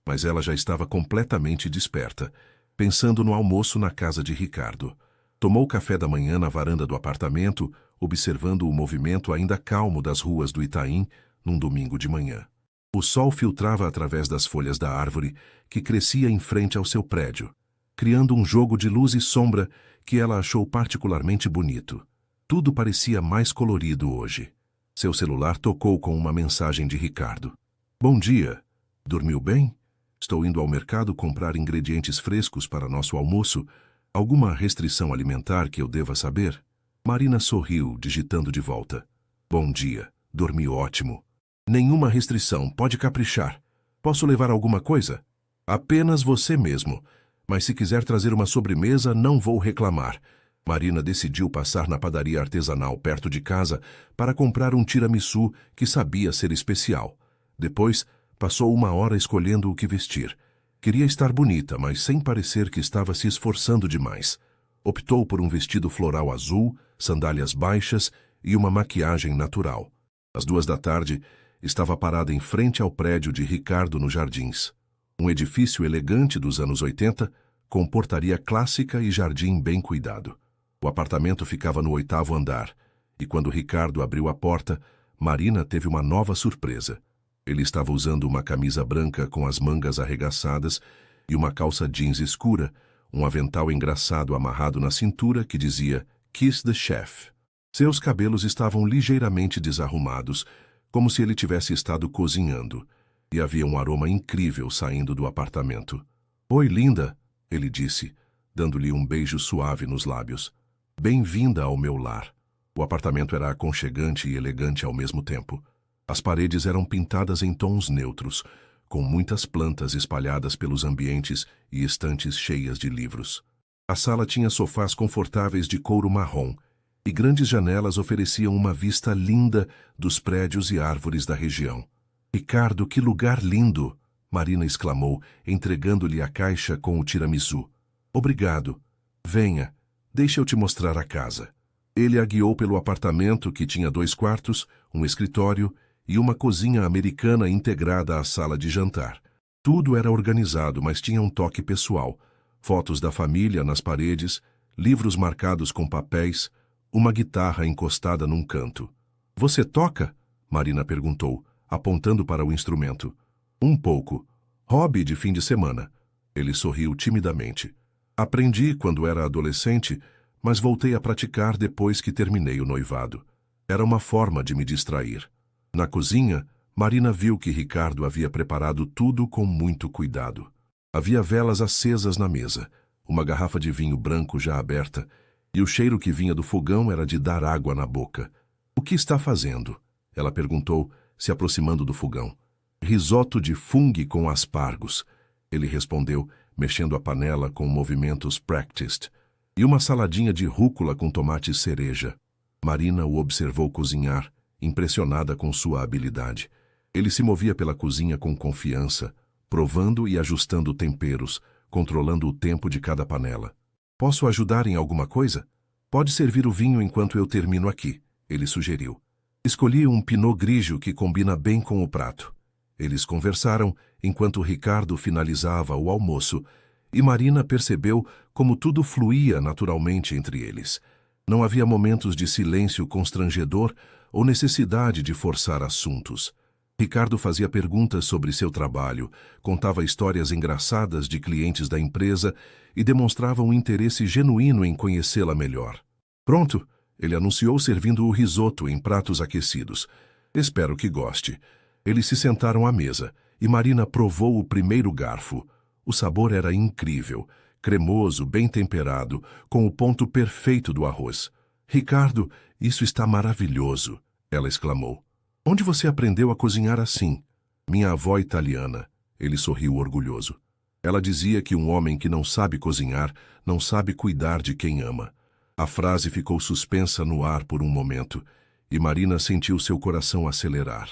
mas ela já estava completamente desperta, pensando no almoço na casa de Ricardo. Tomou café da manhã na varanda do apartamento, observando o movimento ainda calmo das ruas do Itaim num domingo de manhã. O sol filtrava através das folhas da árvore que crescia em frente ao seu prédio, criando um jogo de luz e sombra que ela achou particularmente bonito. Tudo parecia mais colorido hoje. Seu celular tocou com uma mensagem de Ricardo. Bom dia. Dormiu bem? Estou indo ao mercado comprar ingredientes frescos para nosso almoço. Alguma restrição alimentar que eu deva saber? Marina sorriu, digitando de volta. Bom dia. Dormi ótimo. Nenhuma restrição, pode caprichar. Posso levar alguma coisa? Apenas você mesmo. Mas se quiser trazer uma sobremesa, não vou reclamar. Marina decidiu passar na padaria artesanal perto de casa para comprar um tiramisu que sabia ser especial. Depois, passou uma hora escolhendo o que vestir. Queria estar bonita, mas sem parecer que estava se esforçando demais. Optou por um vestido floral azul, sandálias baixas e uma maquiagem natural. Às 2 da tarde, estava parada em frente ao prédio de Ricardo nos Jardins. Um edifício elegante dos anos 80, com portaria clássica e jardim bem cuidado. O apartamento ficava no 8º andar, e quando Ricardo abriu a porta, Marina teve uma nova surpresa. Ele estava usando uma camisa branca com as mangas arregaçadas e uma calça jeans escura, um avental engraçado amarrado na cintura que dizia Kiss the Chef. Seus cabelos estavam ligeiramente desarrumados, como se ele tivesse estado cozinhando, e havia um aroma incrível saindo do apartamento. Oi, linda, ele disse, dando-lhe um beijo suave nos lábios. Bem-vinda ao meu lar. O apartamento era aconchegante e elegante ao mesmo tempo. As paredes eram pintadas em tons neutros, com muitas plantas espalhadas pelos ambientes e estantes cheias de livros. A sala tinha sofás confortáveis de couro marrom, e grandes janelas ofereciam uma vista linda dos prédios e árvores da região. Ricardo, que lugar lindo! Marina exclamou, entregando-lhe a caixa com o tiramisu. Obrigado. Venha, deixa eu te mostrar a casa. Ele a guiou pelo apartamento que tinha 2 quartos, um escritório e uma cozinha americana integrada à sala de jantar. Tudo era organizado, mas tinha um toque pessoal. Fotos da família nas paredes, livros marcados com papéis, uma guitarra encostada num canto. Você toca? Marina perguntou, apontando para o instrumento. Um pouco. Hobby de fim de semana. Ele sorriu timidamente. Aprendi quando era adolescente, mas voltei a praticar depois que terminei o noivado. Era uma forma de me distrair. Na cozinha, Marina viu que Ricardo havia preparado tudo com muito cuidado. Havia velas acesas na mesa, uma garrafa de vinho branco já aberta, e o cheiro que vinha do fogão era de dar água na boca. O que está fazendo? Ela perguntou, se aproximando do fogão. Risoto de fungo com aspargos, ele respondeu, mexendo a panela com movimentos practiced. E uma saladinha de rúcula com tomate cereja. Marina o observou cozinhar, impressionada com sua habilidade. Ele se movia pela cozinha com confiança, provando e ajustando temperos, controlando o tempo de cada panela. Posso ajudar em alguma coisa? Pode servir o vinho enquanto eu termino aqui, ele sugeriu. Escolhi um Pinot Grigio que combina bem com o prato. Eles conversaram enquanto Ricardo finalizava o almoço e Marina percebeu como tudo fluía naturalmente entre eles. Não havia momentos de silêncio constrangedor ou necessidade de forçar assuntos. Ricardo fazia perguntas sobre seu trabalho, contava histórias engraçadas de clientes da empresa e demonstrava um interesse genuíno em conhecê-la melhor. Pronto, ele anunciou servindo o risoto em pratos aquecidos. Espero que goste. Eles se sentaram à mesa e Marina provou o primeiro garfo. O sabor era incrível, cremoso, bem temperado, com o ponto perfeito do arroz. Ricardo, isso está maravilhoso, ela exclamou. Onde você aprendeu a cozinhar assim? Minha avó italiana, ele sorriu orgulhoso. Ela dizia que um homem que não sabe cozinhar não sabe cuidar de quem ama. A frase ficou suspensa no ar por um momento e Marina sentiu seu coração acelerar.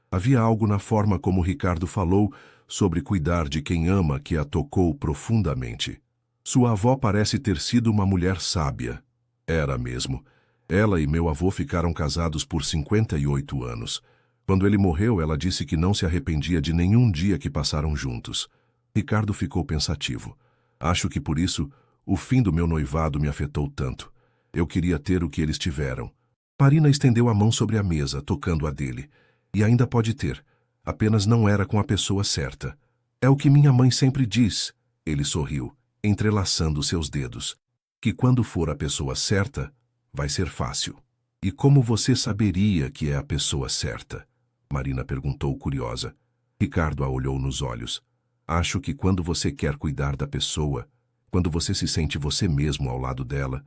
Havia algo na forma como Ricardo falou sobre cuidar de quem ama que a tocou profundamente. Sua avó parece ter sido uma mulher sábia. Era mesmo. Ela e meu avô ficaram casados por 58 anos. Quando ele morreu, ela disse que não se arrependia de nenhum dia que passaram juntos. Ricardo ficou pensativo. Acho que por isso, o fim do meu noivado me afetou tanto. Eu queria ter o que eles tiveram. Marina estendeu a mão sobre a mesa, tocando a dele. E ainda pode ter. Apenas não era com a pessoa certa. É o que minha mãe sempre diz. Ele sorriu, entrelaçando seus dedos. Que quando for a pessoa certa, vai ser fácil. E como você saberia que é a pessoa certa? Marina perguntou curiosa. Ricardo a olhou nos olhos. Acho que quando você quer cuidar da pessoa, quando você se sente você mesmo ao lado dela,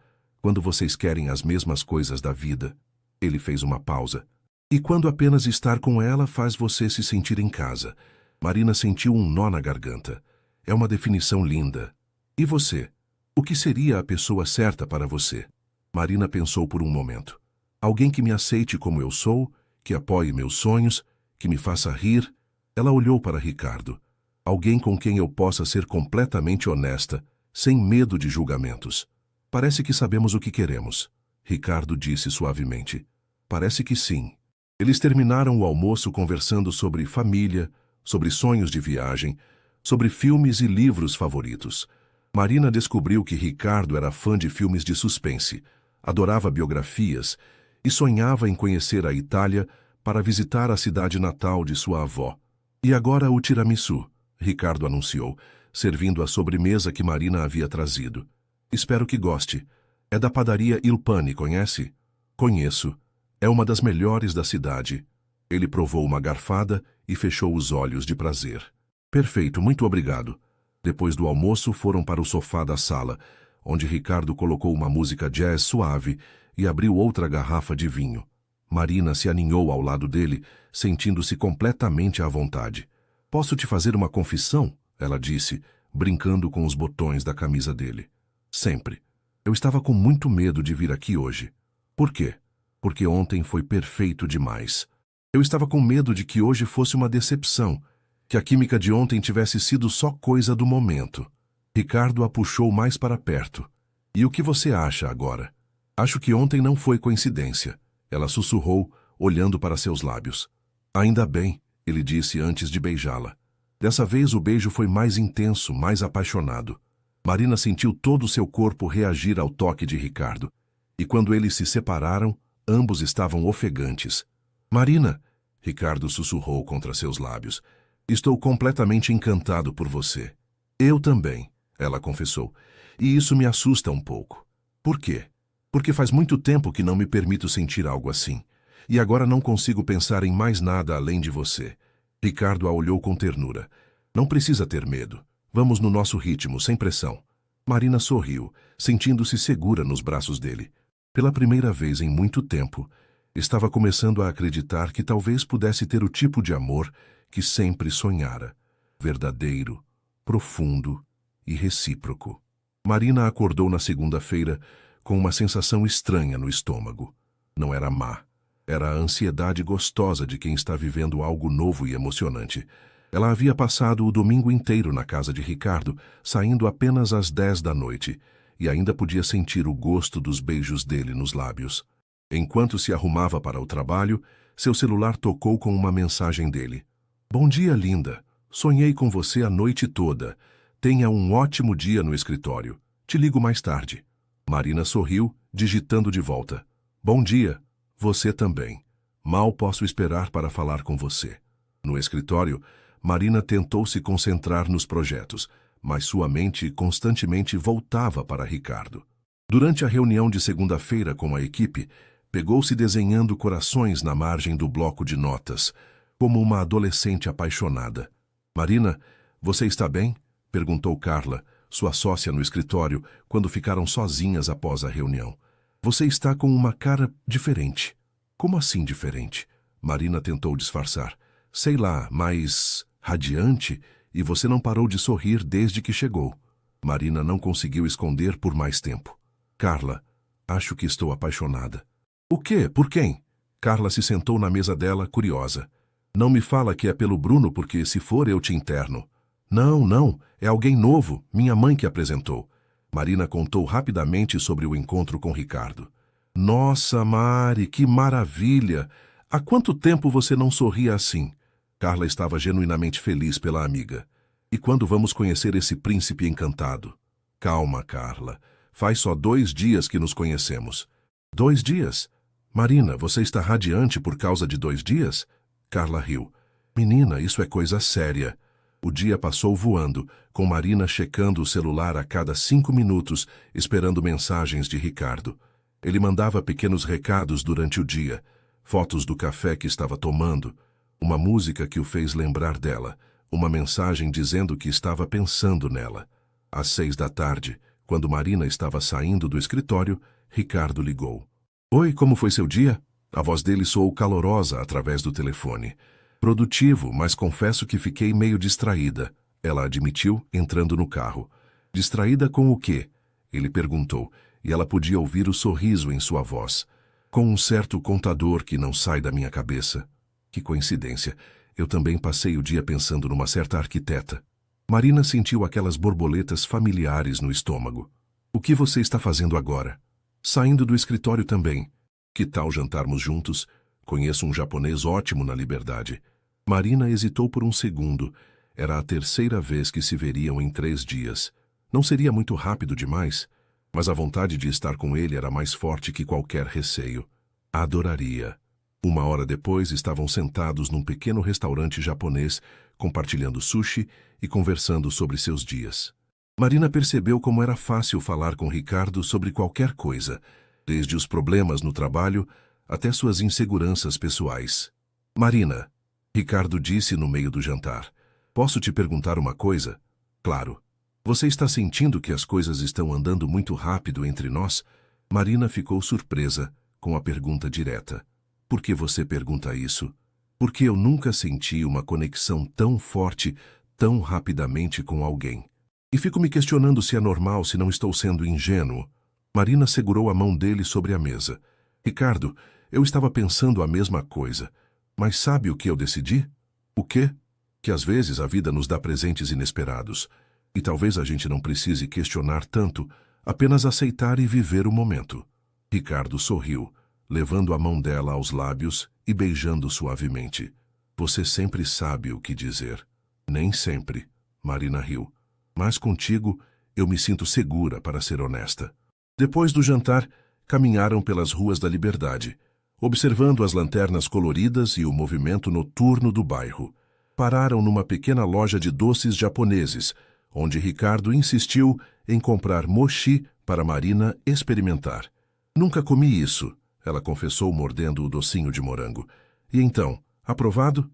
quando vocês querem as mesmas coisas da vida. Ele fez uma pausa. E quando apenas estar com ela faz você se sentir em casa. Marina sentiu um nó na garganta. É uma definição linda. E você? O que seria a pessoa certa para você? Marina pensou por um momento. Alguém que me aceite como eu sou, que apoie meus sonhos, que me faça rir. Ela olhou para Ricardo. Alguém com quem eu possa ser completamente honesta, sem medo de julgamentos. Parece que sabemos o que queremos. Ricardo disse suavemente. Parece que sim. Eles terminaram o almoço conversando sobre família, sobre sonhos de viagem, sobre filmes e livros favoritos. Marina descobriu que Ricardo era fã de filmes de suspense, adorava biografias e sonhava em conhecer a Itália para visitar a cidade natal de sua avó. E agora o tiramisu, Ricardo anunciou, servindo a sobremesa que Marina havia trazido. Espero que goste. É da padaria Il Pane, conhece? Conheço. É uma das melhores da cidade. Ele provou uma garfada e fechou os olhos de prazer. Perfeito, muito obrigado. Depois do almoço, foram para o sofá da sala, onde Ricardo colocou uma música jazz suave e abriu outra garrafa de vinho. Marina se aninhou ao lado dele, sentindo-se completamente à vontade. Posso te fazer uma confissão? Ela disse, brincando com os botões da camisa dele. Sempre. Eu estava com muito medo de vir aqui hoje. Por quê? Porque ontem foi perfeito demais. Eu estava com medo de que hoje fosse uma decepção, que a química de ontem tivesse sido só coisa do momento. Ricardo a puxou mais para perto. E o que você acha agora? Acho que ontem não foi coincidência. Ela sussurrou, olhando para seus lábios. Ainda bem, ele disse antes de beijá-la. Dessa vez o beijo foi mais intenso, mais apaixonado. Marina sentiu todo o seu corpo reagir ao toque de Ricardo. E quando eles se separaram, ambos estavam ofegantes. Marina, Ricardo sussurrou contra seus lábios, estou completamente encantado por você. Eu também, ela confessou, e isso me assusta um pouco. Por quê? Porque faz muito tempo que não me permito sentir algo assim, e agora não consigo pensar em mais nada além de você. Ricardo a olhou com ternura. Não precisa ter medo. Vamos no nosso ritmo, sem pressão. Marina sorriu, sentindo-se segura nos braços dele. Pela primeira vez em muito tempo, estava começando a acreditar que talvez pudesse ter o tipo de amor que sempre sonhara. Verdadeiro, profundo e recíproco. Marina acordou na segunda-feira com uma sensação estranha no estômago. Não era má. Era a ansiedade gostosa de quem está vivendo algo novo e emocionante. Ela havia passado o domingo inteiro na casa de Ricardo, saindo apenas às 10 da noite, e ainda podia sentir o gosto dos beijos dele nos lábios. Enquanto se arrumava para o trabalho, seu celular tocou com uma mensagem dele. Bom dia, linda. Sonhei com você a noite toda. Tenha um ótimo dia no escritório. Te ligo mais tarde. Marina sorriu, digitando de volta. Bom dia. Você também. Mal posso esperar para falar com você. No escritório, Marina tentou se concentrar nos projetos, mas sua mente constantemente voltava para Ricardo. Durante a reunião de segunda-feira com a equipe, pegou-se desenhando corações na margem do bloco de notas, como uma adolescente apaixonada. Marina, você está bem? Perguntou Carla, sua sócia no escritório, quando ficaram sozinhas após a reunião. Você está com uma cara diferente. Como assim diferente? Marina tentou disfarçar. Sei lá, mais radiante, e você não parou de sorrir desde que chegou. Marina não conseguiu esconder por mais tempo. Carla, acho que estou apaixonada. O quê? Por quem? Carla se sentou na mesa dela, curiosa. Não me fala que é pelo Bruno, porque se for eu te interno. Não, é alguém novo, minha mãe que apresentou. Marina contou rapidamente sobre o encontro com Ricardo. Nossa, Mari, que maravilha! Há quanto tempo você não sorria assim? Carla estava genuinamente feliz pela amiga. E quando vamos conhecer esse príncipe encantado? Calma, Carla. Faz só 2 dias que nos conhecemos. 2 dias? Marina, você está radiante por causa de 2 dias? Carla riu. Menina, isso é coisa séria. O dia passou voando, com Marina checando o celular a cada 5 minutos, esperando mensagens de Ricardo. Ele mandava pequenos recados durante o dia, fotos do café que estava tomando, uma música que o fez lembrar dela, uma mensagem dizendo que estava pensando nela. Às 6 da tarde, quando Marina estava saindo do escritório, Ricardo ligou. Oi, como foi seu dia? A voz dele soou calorosa através do telefone. Produtivo, mas confesso que fiquei meio distraída, ela admitiu, entrando no carro. Distraída com o quê? Ele perguntou, e ela podia ouvir o sorriso em sua voz. Com um certo contador que não sai da minha cabeça. Que coincidência, eu também passei o dia pensando numa certa arquiteta. Marina sentiu aquelas borboletas familiares no estômago. O que você está fazendo agora? Saindo do escritório também. Que tal jantarmos juntos? Conheço um japonês ótimo na Liberdade. Marina hesitou por um segundo. Era a 3ª vez que se veriam em 3 dias. Não seria muito rápido demais? Mas a vontade de estar com ele era mais forte que qualquer receio. Adoraria. 1 hora depois, estavam sentados num pequeno restaurante japonês, compartilhando sushi e conversando sobre seus dias. Marina percebeu como era fácil falar com Ricardo sobre qualquer coisa, desde os problemas no trabalho até suas inseguranças pessoais. Marina, Ricardo disse no meio do jantar, posso te perguntar uma coisa? Claro. Você está sentindo que as coisas estão andando muito rápido entre nós? Marina ficou surpresa com a pergunta direta. Por que você pergunta isso? Porque eu nunca senti uma conexão tão forte, tão rapidamente com alguém. E fico me questionando se é normal, se não estou sendo ingênuo. Marina segurou a mão dele sobre a mesa. Ricardo, eu estava pensando a mesma coisa. Mas sabe o que eu decidi? O quê? Que às vezes a vida nos dá presentes inesperados. E talvez a gente não precise questionar tanto, apenas aceitar e viver o momento. Ricardo sorriu, levando a mão dela aos lábios e beijando suavemente. Você sempre sabe o que dizer. Nem sempre, Marina riu. Mas contigo, eu me sinto segura, para ser honesta. Depois do jantar, caminharam pelas ruas da Liberdade, observando as lanternas coloridas e o movimento noturno do bairro. Pararam numa pequena loja de doces japoneses, onde Ricardo insistiu em comprar mochi para Marina experimentar. Nunca comi isso, ela confessou mordendo o docinho de morango. E então, aprovado?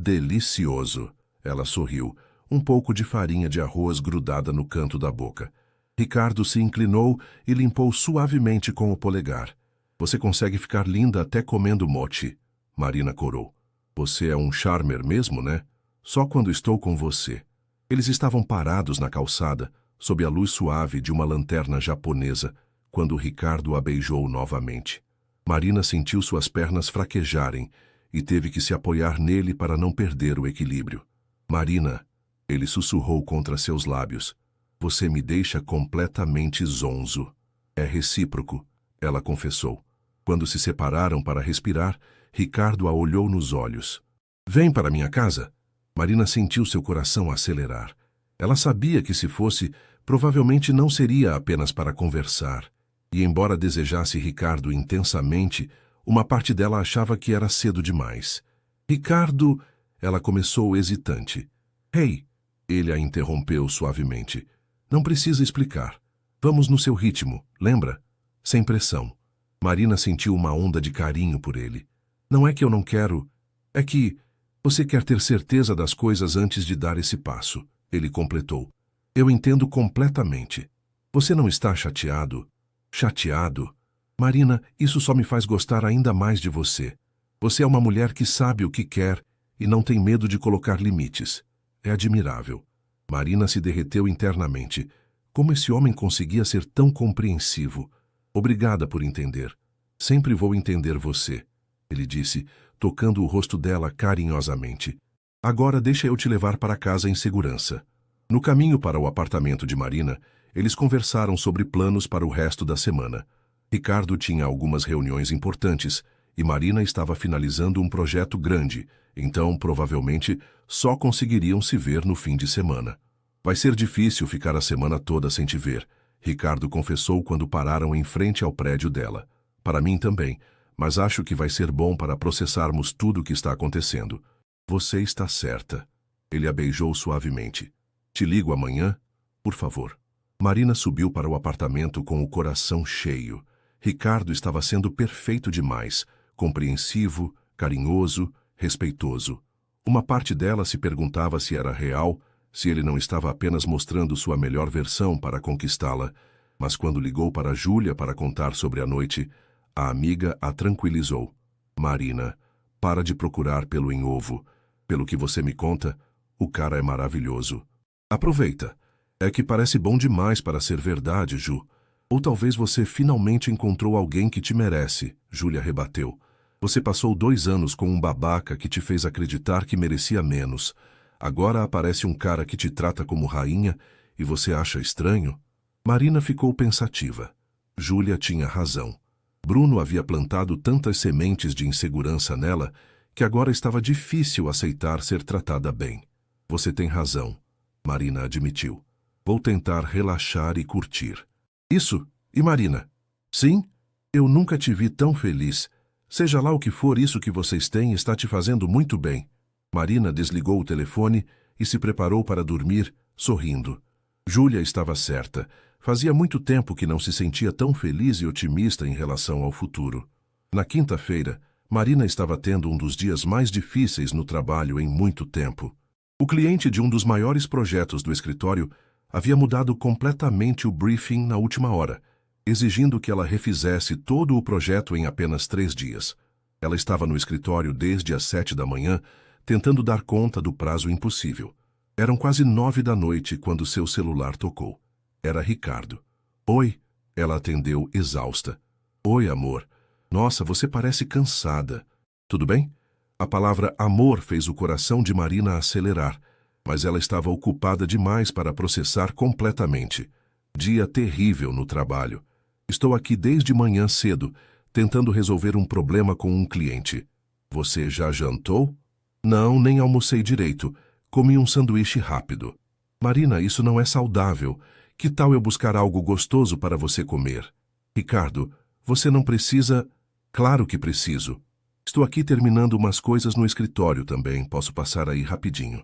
Delicioso, ela sorriu, um pouco de farinha de arroz grudada no canto da boca. Ricardo se inclinou e limpou suavemente com o polegar. Você consegue ficar linda até comendo mochi, Marina corou. Você é um charmer mesmo, né? Só quando estou com você. Eles estavam parados na calçada, sob a luz suave de uma lanterna japonesa, quando Ricardo a beijou novamente. Marina sentiu suas pernas fraquejarem e teve que se apoiar nele para não perder o equilíbrio. Marina, ele sussurrou contra seus lábios. Você me deixa completamente zonzo. É recíproco, ela confessou. Quando se separaram para respirar, Ricardo a olhou nos olhos. Vem para minha casa? Marina sentiu seu coração acelerar. Ela sabia que se fosse, provavelmente não seria apenas para conversar. E embora desejasse Ricardo intensamente, uma parte dela achava que era cedo demais. Ricardo, ela começou hesitante. Ei, ele a interrompeu suavemente. Não precisa explicar. Vamos no seu ritmo, lembra? Sem pressão. Marina sentiu uma onda de carinho por ele. Não é que eu não quero, é que você quer ter certeza das coisas antes de dar esse passo, ele completou. Eu entendo completamente. Você não está chateado? Chateado? Marina, isso só me faz gostar ainda mais de você. Você é uma mulher que sabe o que quer e não tem medo de colocar limites. É admirável. Marina se derreteu internamente. Como esse homem conseguia ser tão compreensivo? Obrigada por entender. Sempre vou entender você, ele disse, tocando o rosto dela carinhosamente. Agora deixa eu te levar para casa em segurança. No caminho para o apartamento de Marina, eles conversaram sobre planos para o resto da semana. Ricardo tinha algumas reuniões importantes e Marina estava finalizando um projeto grande, então provavelmente só conseguiriam se ver no fim de semana. Vai ser difícil ficar a semana toda sem te ver, Ricardo confessou quando pararam em frente ao prédio dela. Para mim também, mas acho que vai ser bom para processarmos tudo o que está acontecendo. Você está certa. Ele a beijou suavemente. Te ligo amanhã, por favor. Marina subiu para o apartamento com o coração cheio. Ricardo estava sendo perfeito demais, compreensivo, carinhoso, respeitoso. Uma parte dela se perguntava se era real, se ele não estava apenas mostrando sua melhor versão para conquistá-la, mas quando ligou para Júlia para contar sobre a noite, a amiga a tranquilizou. Marina, para de procurar pelo em ovo. Pelo que você me conta, o cara é maravilhoso. Aproveita. É que parece bom demais para ser verdade, Ju. Ou talvez você finalmente encontrou alguém que te merece, Júlia rebateu. Você passou 2 anos com um babaca que te fez acreditar que merecia menos. Agora aparece um cara que te trata como rainha e você acha estranho? Marina ficou pensativa. Júlia tinha razão. Bruno havia plantado tantas sementes de insegurança nela que agora estava difícil aceitar ser tratada bem. Você tem razão, Marina admitiu. Vou tentar relaxar e curtir. Isso? E Marina? Sim? Eu nunca te vi tão feliz. Seja lá o que for isso que vocês têm, está te fazendo muito bem. Marina desligou o telefone e se preparou para dormir, sorrindo. Júlia estava certa. Fazia muito tempo que não se sentia tão feliz e otimista em relação ao futuro. Na quinta-feira, Marina estava tendo um dos dias mais difíceis no trabalho em muito tempo. O cliente de um dos maiores projetos do escritório havia mudado completamente o briefing na última hora, exigindo que ela refizesse todo o projeto em apenas 3 dias. Ela estava no escritório desde as 7 da manhã, tentando dar conta do prazo impossível. Eram quase 9 da noite quando seu celular tocou. Era Ricardo. Oi, ela atendeu exausta. Oi, amor. Nossa, você parece cansada. Tudo bem? A palavra amor fez o coração de Marina acelerar, mas ela estava ocupada demais para processar completamente. Dia terrível no trabalho. Estou aqui desde manhã cedo, tentando resolver um problema com um cliente. Você já jantou? Não, nem almocei direito. Comi um sanduíche rápido. Marina, isso não é saudável. Que tal eu buscar algo gostoso para você comer? Ricardo, você não precisa... Claro que preciso. Estou aqui terminando umas coisas no escritório também, posso passar aí rapidinho.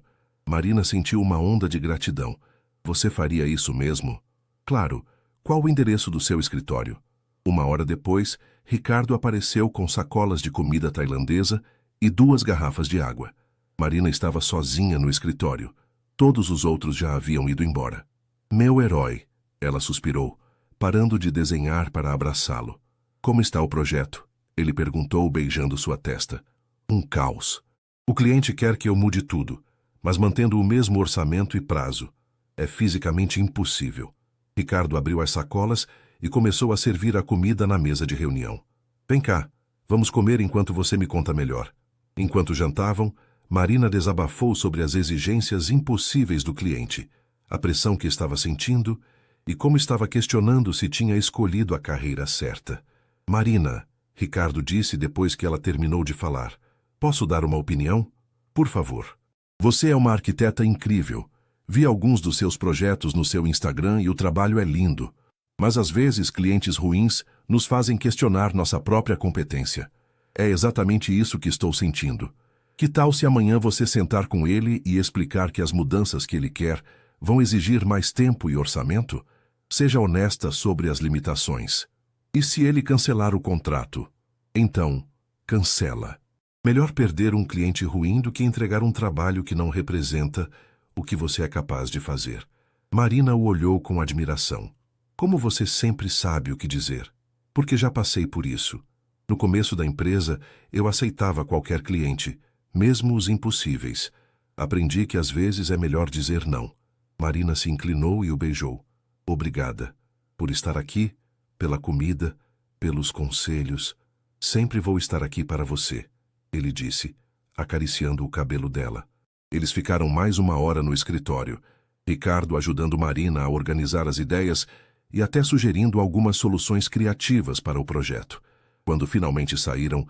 Marina sentiu uma onda de gratidão. Você faria isso mesmo? Claro. Qual o endereço do seu escritório? 1 hora depois, Ricardo apareceu com sacolas de comida tailandesa e 2 garrafas de água. Marina estava sozinha no escritório. Todos os outros já haviam ido embora. Meu herói, ela suspirou, parando de desenhar para abraçá-lo. Como está o projeto? Ele perguntou, beijando sua testa. Um caos. O cliente quer que eu mude tudo, mas mantendo o mesmo orçamento e prazo. É fisicamente impossível. Ricardo abriu as sacolas e começou a servir a comida na mesa de reunião. Vem cá, vamos comer enquanto você me conta melhor. Enquanto jantavam, Marina desabafou sobre as exigências impossíveis do cliente, a pressão que estava sentindo e como estava questionando se tinha escolhido a carreira certa. Marina, Ricardo disse depois que ela terminou de falar, posso dar uma opinião? Por favor. Você é uma arquiteta incrível. Vi alguns dos seus projetos no seu Instagram e o trabalho é lindo. Mas às vezes clientes ruins nos fazem questionar nossa própria competência. É exatamente isso que estou sentindo. Que tal se amanhã você sentar com ele e explicar que as mudanças que ele quer vão exigir mais tempo e orçamento? Seja honesta sobre as limitações. E se ele cancelar o contrato? Então, cancela. Melhor perder um cliente ruim do que entregar um trabalho que não representa o que você é capaz de fazer. Marina o olhou com admiração. Como você sempre sabe o que dizer? Porque já passei por isso. No começo da empresa, eu aceitava qualquer cliente, mesmo os impossíveis. Aprendi que às vezes é melhor dizer não. Marina se inclinou e o beijou. Obrigada. Por estar aqui, pela comida, pelos conselhos. Sempre vou estar aqui para você, ele disse, acariciando o cabelo dela. Eles ficaram mais 1 hora no escritório, Ricardo ajudando Marina a organizar as ideias e até sugerindo algumas soluções criativas para o projeto. Quando finalmente saíram,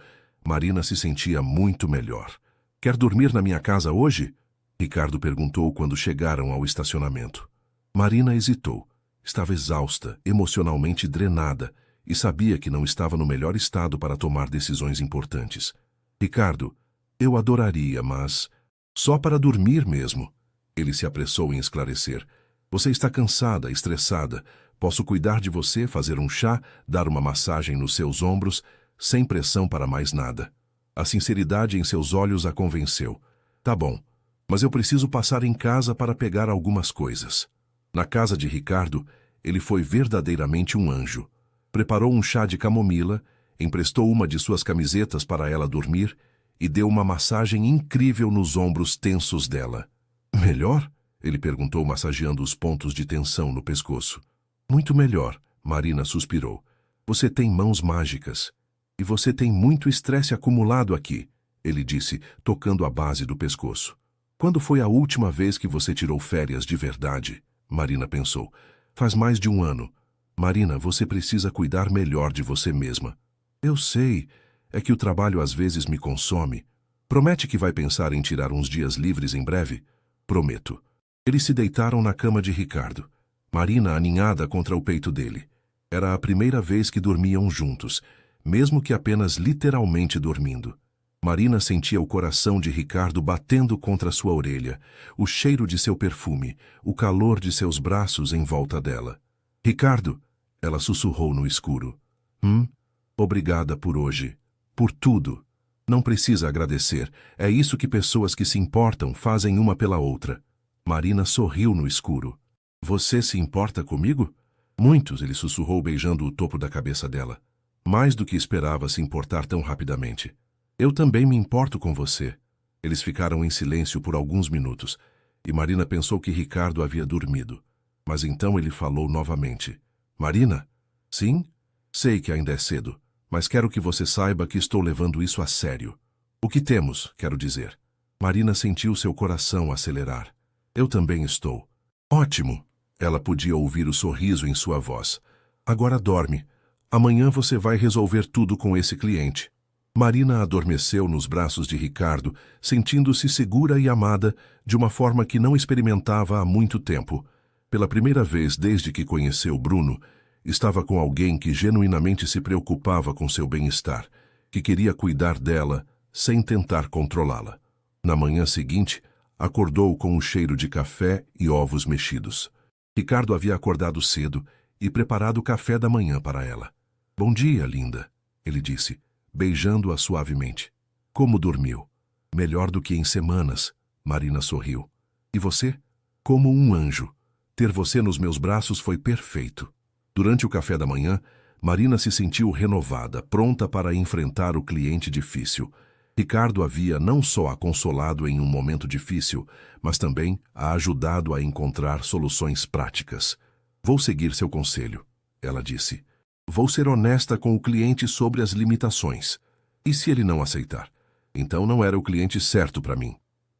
Marina se sentia muito melhor. Quer dormir na minha casa hoje? Ricardo perguntou quando chegaram ao estacionamento. Marina hesitou. Estava exausta, emocionalmente drenada, e sabia que não estava no melhor estado para tomar decisões importantes. Ricardo, eu adoraria, mas... Só para dormir mesmo. Ele se apressou em esclarecer. Você está cansada, estressada. Posso cuidar de você, fazer um chá, dar uma massagem nos seus ombros, sem pressão para mais nada. A sinceridade em seus olhos a convenceu. Tá bom, mas eu preciso passar em casa para pegar algumas coisas. Na casa de Ricardo, ele foi verdadeiramente um anjo. Preparou um chá de camomila, emprestou uma de suas camisetas para ela dormir e deu uma massagem incrível nos ombros tensos dela. Melhor? Ele perguntou, massageando os pontos de tensão no pescoço. Muito melhor, Marina suspirou. Você tem mãos mágicas. E você tem muito estresse acumulado aqui, ele disse, tocando a base do pescoço. Quando foi a última vez que você tirou férias de verdade? Marina pensou. Faz mais de 1 ano. Marina, você precisa cuidar melhor de você mesma. Eu sei. É que o trabalho às vezes me consome. Promete que vai pensar em tirar uns dias livres em breve? Prometo. Eles se deitaram na cama de Ricardo. Marina aninhada contra o peito dele. Era a primeira vez que dormiam juntos, mesmo que apenas literalmente dormindo. Marina sentia o coração de Ricardo batendo contra sua orelha, o cheiro de seu perfume, o calor de seus braços em volta dela. Ricardo, ela sussurrou no escuro. Obrigada por hoje. Por tudo. Não precisa agradecer. É isso que pessoas que se importam fazem uma pela outra. Marina sorriu no escuro. Você se importa comigo? Muitos, ele sussurrou beijando o topo da cabeça dela. Mais do que esperava se importar tão rapidamente. Eu também me importo com você. Eles ficaram em silêncio por alguns minutos, e Marina pensou que Ricardo havia dormido. Mas então ele falou novamente. Marina? Sim? Sei que ainda é cedo, mas quero que você saiba que estou levando isso a sério. O que temos, quero dizer. Marina sentiu seu coração acelerar. Eu também estou. Ótimo. Ela podia ouvir o sorriso em sua voz. Agora dorme. Amanhã você vai resolver tudo com esse cliente. Marina adormeceu nos braços de Ricardo, sentindo-se segura e amada de uma forma que não experimentava há muito tempo. Pela primeira vez desde que conheceu Bruno, estava com alguém que genuinamente se preocupava com seu bem-estar, que queria cuidar dela sem tentar controlá-la. Na manhã seguinte, acordou com um cheiro de café e ovos mexidos. Ricardo havia acordado cedo e preparado o café da manhã para ela. Bom dia, linda, ele disse, beijando-a suavemente. Como dormiu? Melhor do que em semanas, Marina sorriu. E você? Como um anjo. Ter você nos meus braços foi perfeito. Durante o café da manhã, Marina se sentiu renovada, pronta para enfrentar o cliente difícil. Ricardo havia não só a consolado em um momento difícil, mas também a ajudado a encontrar soluções práticas. Vou seguir seu conselho, ela disse. Vou ser honesta com o cliente sobre as limitações. E se ele não aceitar? Então não era o cliente certo para mim.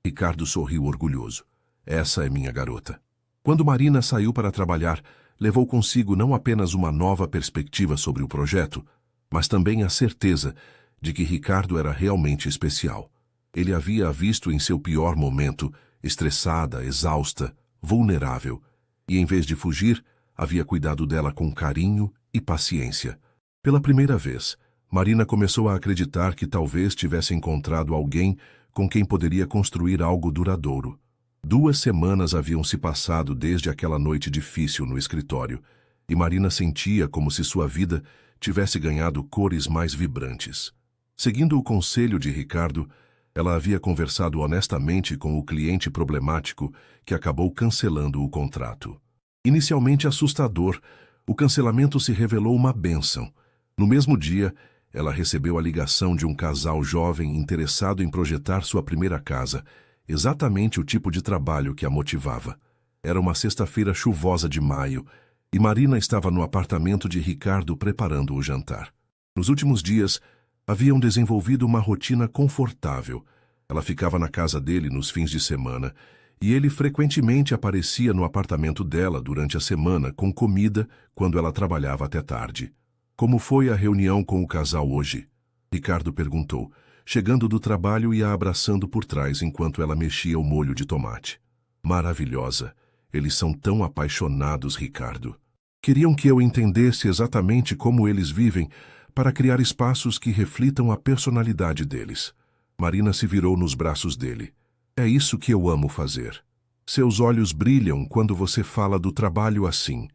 Ricardo sorriu orgulhoso. Essa é minha garota. Quando Marina saiu para trabalhar, levou consigo não apenas uma nova perspectiva sobre o projeto, mas também a certeza de que Ricardo era realmente especial. Ele havia a visto em seu pior momento, estressada, exausta, vulnerável, e em vez de fugir, havia cuidado dela com carinho e paciência. Pela primeira vez, Marina começou a acreditar que talvez tivesse encontrado alguém com quem poderia construir algo duradouro. 2 semanas haviam se passado desde aquela noite difícil no escritório, e Marina sentia como se sua vida tivesse ganhado cores mais vibrantes. Seguindo o conselho de Ricardo, ela havia conversado honestamente com o cliente problemático que acabou cancelando o contrato. Inicialmente assustador, o cancelamento se revelou uma bênção. No mesmo dia, ela recebeu a ligação de um casal jovem interessado em projetar sua primeira casa, exatamente o tipo de trabalho que a motivava. Era uma sexta-feira chuvosa de maio, e Marina estava no apartamento de Ricardo preparando o jantar. Nos últimos dias, haviam desenvolvido uma rotina confortável. Ela ficava na casa dele nos fins de semana, e ele frequentemente aparecia no apartamento dela durante a semana com comida quando ela trabalhava até tarde. Como foi a reunião com o casal hoje? Ricardo perguntou, chegando do trabalho e a abraçando por trás enquanto ela mexia o molho de tomate. Maravilhosa. Eles são tão apaixonados, Ricardo. Queriam que eu entendesse exatamente como eles vivem para criar espaços que reflitam a personalidade deles. Marina se virou nos braços dele. É isso que eu amo fazer. Seus olhos brilham quando você fala do trabalho assim.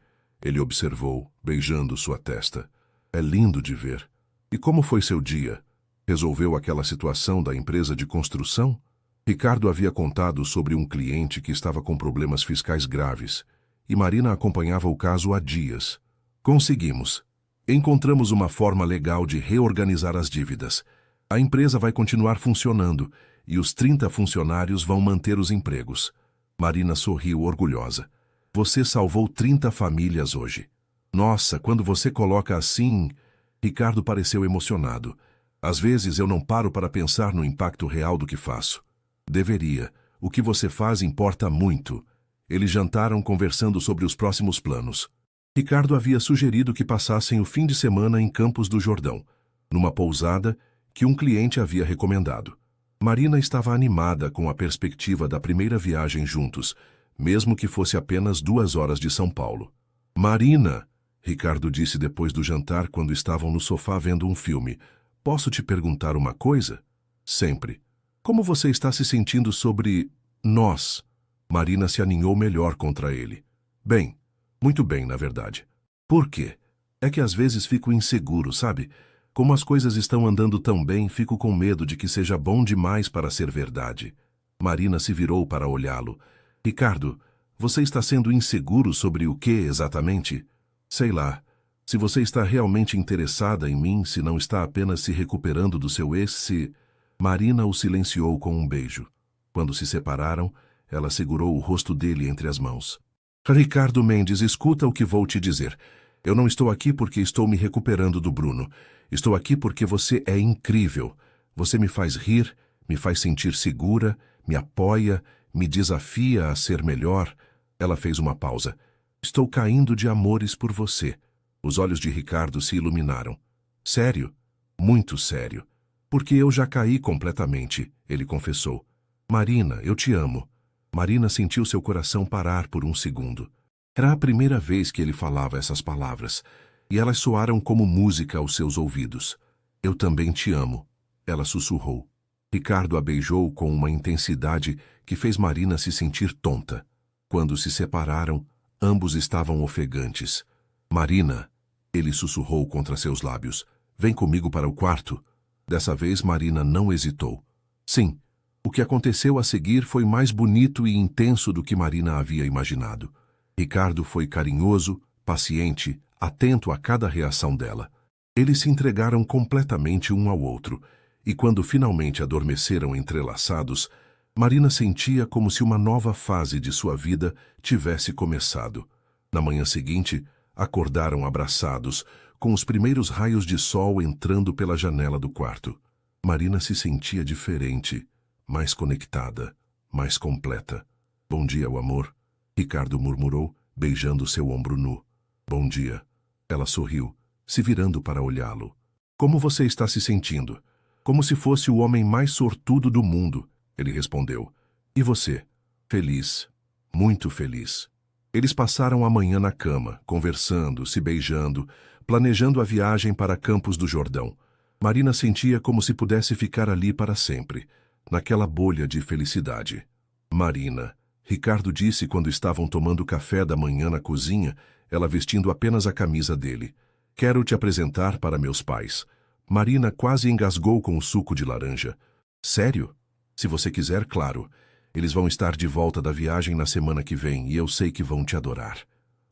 Ele observou, beijando sua testa. É lindo de ver. E como foi seu dia? Resolveu aquela situação da empresa de construção? Ricardo havia contado sobre um cliente que estava com problemas fiscais graves, e Marina acompanhava o caso há dias. Conseguimos. Encontramos uma forma legal de reorganizar as dívidas. A empresa vai continuar funcionando, e os 30 funcionários vão manter os empregos. Marina sorriu orgulhosa. Você salvou 30 famílias hoje. Nossa, quando você coloca assim... Ricardo pareceu emocionado. Às vezes eu não paro para pensar no impacto real do que faço. Deveria. O que você faz importa muito. Eles jantaram conversando sobre os próximos planos. Ricardo havia sugerido que passassem o fim de semana em Campos do Jordão, numa pousada que um cliente havia recomendado. Marina estava animada com a perspectiva da primeira viagem juntos, mesmo que fosse apenas 2 horas de São Paulo. Marina, Ricardo disse depois do jantar quando estavam no sofá vendo um filme, posso te perguntar uma coisa? Sempre. Como você está se sentindo sobre nós? Marina se aninhou melhor contra ele. Bem, muito bem, na verdade. Por quê? É que às vezes fico inseguro, sabe? Como as coisas estão andando tão bem, fico com medo de que seja bom demais para ser verdade. Marina se virou para olhá-lo. Ricardo, você está sendo inseguro sobre o que exatamente? Sei lá. Se você está realmente interessada em mim, se não está apenas se recuperando do seu ex, se... Marina o silenciou com um beijo. Quando se separaram, ela segurou o rosto dele entre as mãos. Ricardo Mendes, escuta o que vou te dizer. Eu não estou aqui porque estou me recuperando do Bruno. Estou aqui porque você é incrível. Você me faz rir, me faz sentir segura, me apoia, me desafia a ser melhor. Ela fez uma pausa. Estou caindo de amores por você. Os olhos de Ricardo se iluminaram. Sério? Muito sério. Porque eu já caí completamente, ele confessou. Marina, eu te amo. Marina sentiu seu coração parar por um segundo. Era a primeira vez que ele falava essas palavras, e elas soaram como música aos seus ouvidos. Eu também te amo, ela sussurrou. Ricardo a beijou com uma intensidade que fez Marina se sentir tonta. Quando se separaram, ambos estavam ofegantes. Marina, ele sussurrou contra seus lábios, vem comigo para o quarto. Dessa vez Marina não hesitou. Sim, o que aconteceu a seguir foi mais bonito e intenso do que Marina havia imaginado. Ricardo foi carinhoso, paciente, atento a cada reação dela. Eles se entregaram completamente um ao outro, E quando finalmente adormeceram entrelaçados, Marina sentia como se uma nova fase de sua vida tivesse começado. Na manhã seguinte, acordaram abraçados, com os primeiros raios de sol entrando pela janela do quarto. Marina se sentia diferente, mais conectada, mais completa. Bom dia, amor, Ricardo murmurou, beijando seu ombro nu. Bom dia. Ela sorriu, se virando para olhá-lo. Como você está se sentindo? Como se fosse o homem mais sortudo do mundo, ele respondeu. E você? Feliz. Muito feliz. Eles passaram a manhã na cama, conversando, se beijando, planejando a viagem para Campos do Jordão. Marina sentia como se pudesse ficar ali para sempre, naquela bolha de felicidade. Marina, Ricardo disse quando estavam tomando café da manhã na cozinha, ela vestindo apenas a camisa dele. Quero te apresentar para meus pais. Marina quase engasgou com o suco de laranja. Sério? Se você quiser, claro. Eles vão estar de volta da viagem na semana que vem e eu sei que vão te adorar.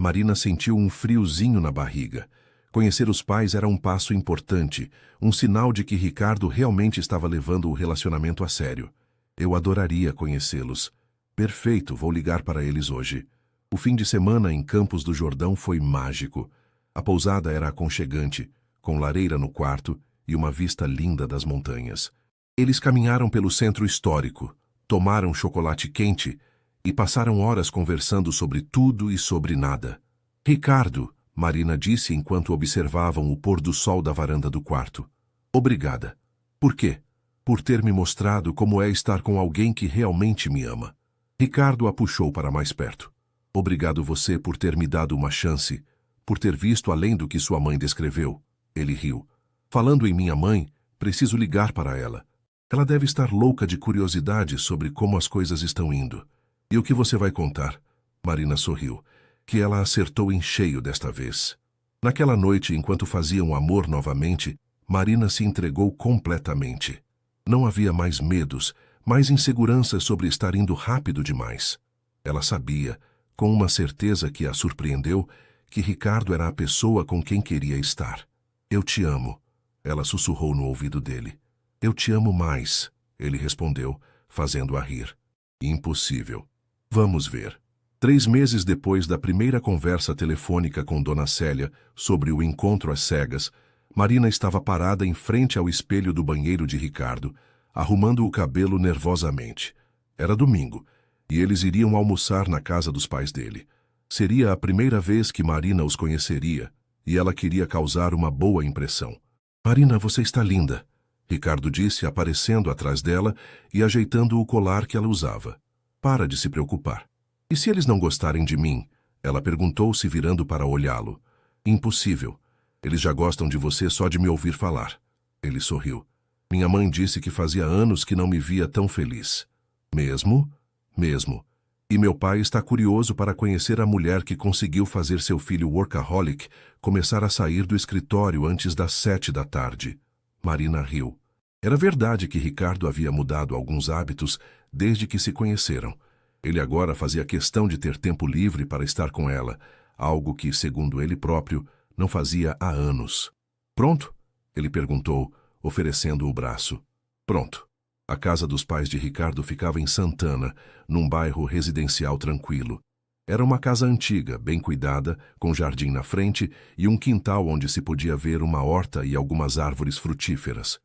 Marina sentiu um friozinho na barriga. Conhecer os pais era um passo importante, um sinal de que Ricardo realmente estava levando o relacionamento a sério. Eu adoraria conhecê-los. Perfeito, vou ligar para eles hoje. O fim de semana em Campos do Jordão foi mágico. A pousada era aconchegante, com lareira no quarto e uma vista linda das montanhas. Eles caminharam pelo centro histórico, tomaram chocolate quente e passaram horas conversando sobre tudo e sobre nada. Ricardo, Marina disse enquanto observavam o pôr do sol da varanda do quarto. Obrigada. Por quê? Por ter me mostrado como é estar com alguém que realmente me ama. Ricardo a puxou para mais perto. Obrigado você por ter me dado uma chance, por ter visto além do que sua mãe descreveu. Ele riu. Falando em minha mãe, preciso ligar para ela. Ela deve estar louca de curiosidade sobre como as coisas estão indo. E o que você vai contar? Marina sorriu, que ela acertou em cheio desta vez. Naquela noite, enquanto faziam amor novamente, Marina se entregou completamente. Não havia mais medos, mais inseguranças sobre estar indo rápido demais. Ela sabia, com uma certeza que a surpreendeu, que Ricardo era a pessoa com quem queria estar. Eu te amo, ela sussurrou no ouvido dele. Eu te amo mais, ele respondeu, fazendo-a rir. Impossível. Vamos ver. 3 meses depois da primeira conversa telefônica com Dona Célia sobre o encontro às cegas, Marina estava parada em frente ao espelho do banheiro de Ricardo, arrumando o cabelo nervosamente. Era domingo, e eles iriam almoçar na casa dos pais dele. Seria a primeira vez que Marina os conheceria, e ela queria causar uma boa impressão. Marina, você está linda, Ricardo disse, aparecendo atrás dela e ajeitando o colar que ela usava. Para de se preocupar. E se eles não gostarem de mim? Ela perguntou, se virando para olhá-lo. Impossível. Eles já gostam de você só de me ouvir falar. Ele sorriu. Minha mãe disse que fazia anos que não me via tão feliz. Mesmo? Mesmo. E meu pai está curioso para conhecer a mulher que conseguiu fazer seu filho workaholic começar a sair do escritório antes das 7 da tarde. Marina riu. Era verdade que Ricardo havia mudado alguns hábitos desde que se conheceram. Ele agora fazia questão de ter tempo livre para estar com ela, algo que, segundo ele próprio, não fazia há anos. Pronto? Ele perguntou, oferecendo o braço. Pronto. A casa dos pais de Ricardo ficava em Santana, num bairro residencial tranquilo. Era uma casa antiga, bem cuidada, com jardim na frente e um quintal onde se podia ver uma horta e algumas árvores frutíferas.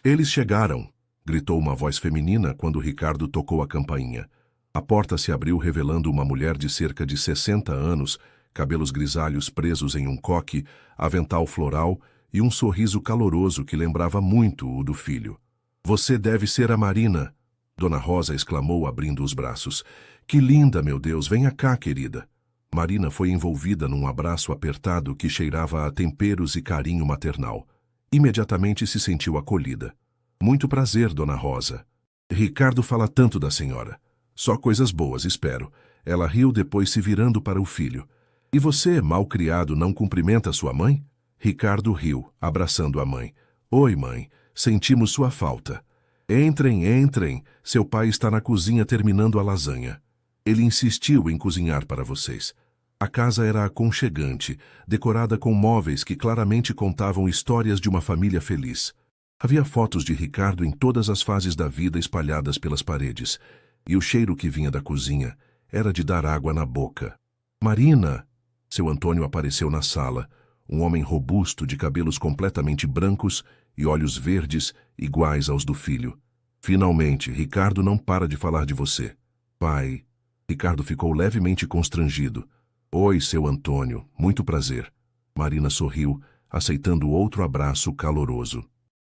Eles chegaram, gritou uma voz feminina quando Ricardo tocou a campainha. A porta se abriu revelando uma mulher de cerca de 60 anos, cabelos grisalhos presos em um coque, avental floral e um sorriso caloroso que lembrava muito o do filho. Você deve ser a Marina, Dona Rosa exclamou abrindo os braços. Que linda, meu Deus, venha cá, querida. Marina foi envolvida num abraço apertado que cheirava a temperos e carinho maternal. Imediatamente se sentiu acolhida. Muito prazer, Dona Rosa. Ricardo fala tanto da senhora. Só coisas boas, espero. Ela riu depois se virando para o filho. E você, mal-criado, não cumprimenta sua mãe? Ricardo riu, abraçando a mãe. Oi, mãe. Sentimos sua falta. Entrem, entrem. Seu pai está na cozinha terminando a lasanha. Ele insistiu em cozinhar para vocês. A casa era aconchegante, decorada com móveis que claramente contavam histórias de uma família feliz. Havia fotos de Ricardo em todas as fases da vida espalhadas pelas paredes, e o cheiro que vinha da cozinha era de dar água na boca. Marina! Seu Antônio apareceu na sala, um homem robusto de cabelos completamente brancos e olhos verdes iguais aos do filho. Finalmente, Ricardo não para de falar de você. Pai. Ricardo ficou levemente constrangido. Oi, seu Antônio, muito prazer. Marina sorriu, aceitando outro abraço caloroso.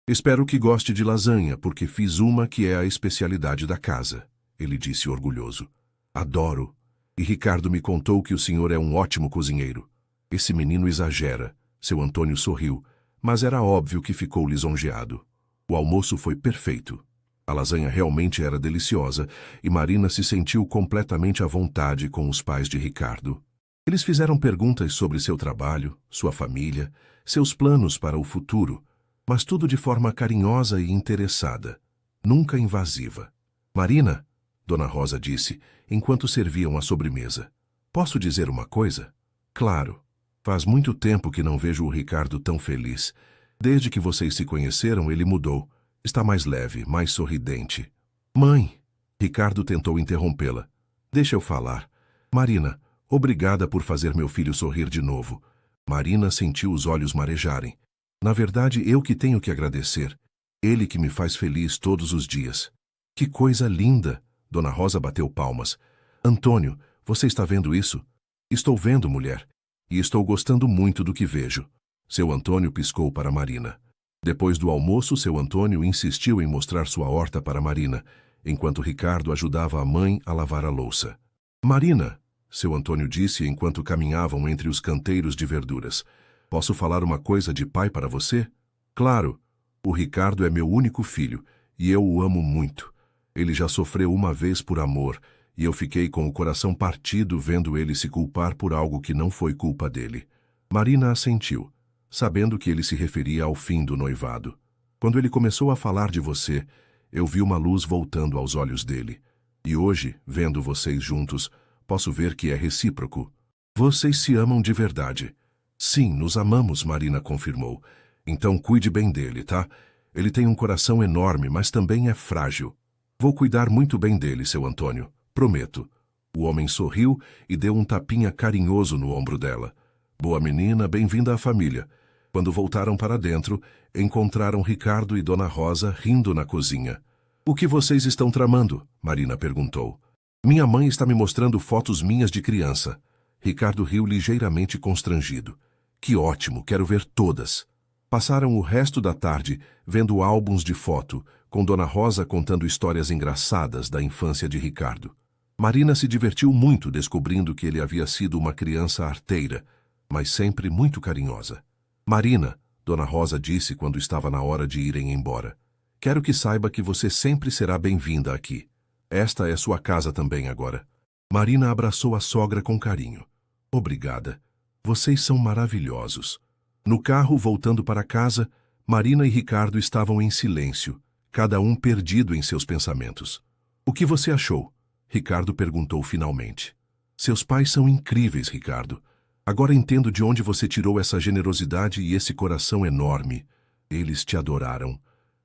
Espero que goste de lasanha, porque fiz uma que é a especialidade da casa, ele disse orgulhoso. Adoro. E Ricardo me contou que o senhor é um ótimo cozinheiro. Esse menino exagera. Seu Antônio sorriu, mas era óbvio que ficou lisonjeado. O almoço foi perfeito. A lasanha realmente era deliciosa e Marina se sentiu completamente à vontade com os pais de Ricardo. Eles fizeram perguntas sobre seu trabalho, sua família, seus planos para o futuro, mas tudo de forma carinhosa e interessada, nunca invasiva. Marina, Dona Rosa disse, enquanto serviam a sobremesa. Posso dizer uma coisa? Claro. Faz muito tempo que não vejo o Ricardo tão feliz. Desde que vocês se conheceram, ele mudou. Está mais leve, mais sorridente. Mãe! Ricardo tentou interrompê-la. Deixa eu falar. Marina, obrigada por fazer meu filho sorrir de novo. Marina sentiu os olhos marejarem. Na verdade, eu que tenho que agradecer. Ele que me faz feliz todos os dias. Que coisa linda! Dona Rosa bateu palmas. Antônio, você está vendo isso? Estou vendo, mulher. E estou gostando muito do que vejo. Seu Antônio piscou para Marina. Depois do almoço, seu Antônio insistiu em mostrar sua horta para Marina, enquanto Ricardo ajudava a mãe a lavar a louça. Marina, seu Antônio disse enquanto caminhavam entre os canteiros de verduras. Posso falar uma coisa de pai para você? Claro. O Ricardo é meu único filho, e eu o amo muito. Ele já sofreu uma vez por amor, e eu fiquei com o coração partido vendo ele se culpar por algo que não foi culpa dele. Marina assentiu, sabendo que ele se referia ao fim do noivado. Quando ele começou a falar de você, eu vi uma luz voltando aos olhos dele. E hoje, vendo vocês juntos, posso ver que é recíproco. Vocês se amam de verdade. Sim, nos amamos, Marina confirmou. Então cuide bem dele, tá? Ele tem um coração enorme, mas também é frágil. Vou cuidar muito bem dele, seu Antônio. Prometo. O homem sorriu e deu um tapinha carinhoso no ombro dela. Boa menina, bem-vinda à família. Quando voltaram para dentro, encontraram Ricardo e Dona Rosa rindo na cozinha. O que vocês estão tramando? Marina perguntou. Minha mãe está me mostrando fotos minhas de criança. Ricardo riu ligeiramente constrangido. Que ótimo, quero ver todas. Passaram o resto da tarde vendo álbuns de foto, com Dona Rosa contando histórias engraçadas da infância de Ricardo. Marina se divertiu muito descobrindo que ele havia sido uma criança arteira, mas sempre muito carinhosa. Marina, Dona Rosa disse quando estava na hora de irem embora, quero que saiba que você sempre será bem-vinda aqui. Esta é sua casa também agora. Marina abraçou a sogra com carinho. Obrigada. Vocês são maravilhosos. No carro, voltando para casa, Marina e Ricardo estavam em silêncio, cada um perdido em seus pensamentos. O que você achou? Ricardo perguntou finalmente. Seus pais são incríveis, Ricardo. Agora entendo de onde você tirou essa generosidade e esse coração enorme. Eles te adoraram.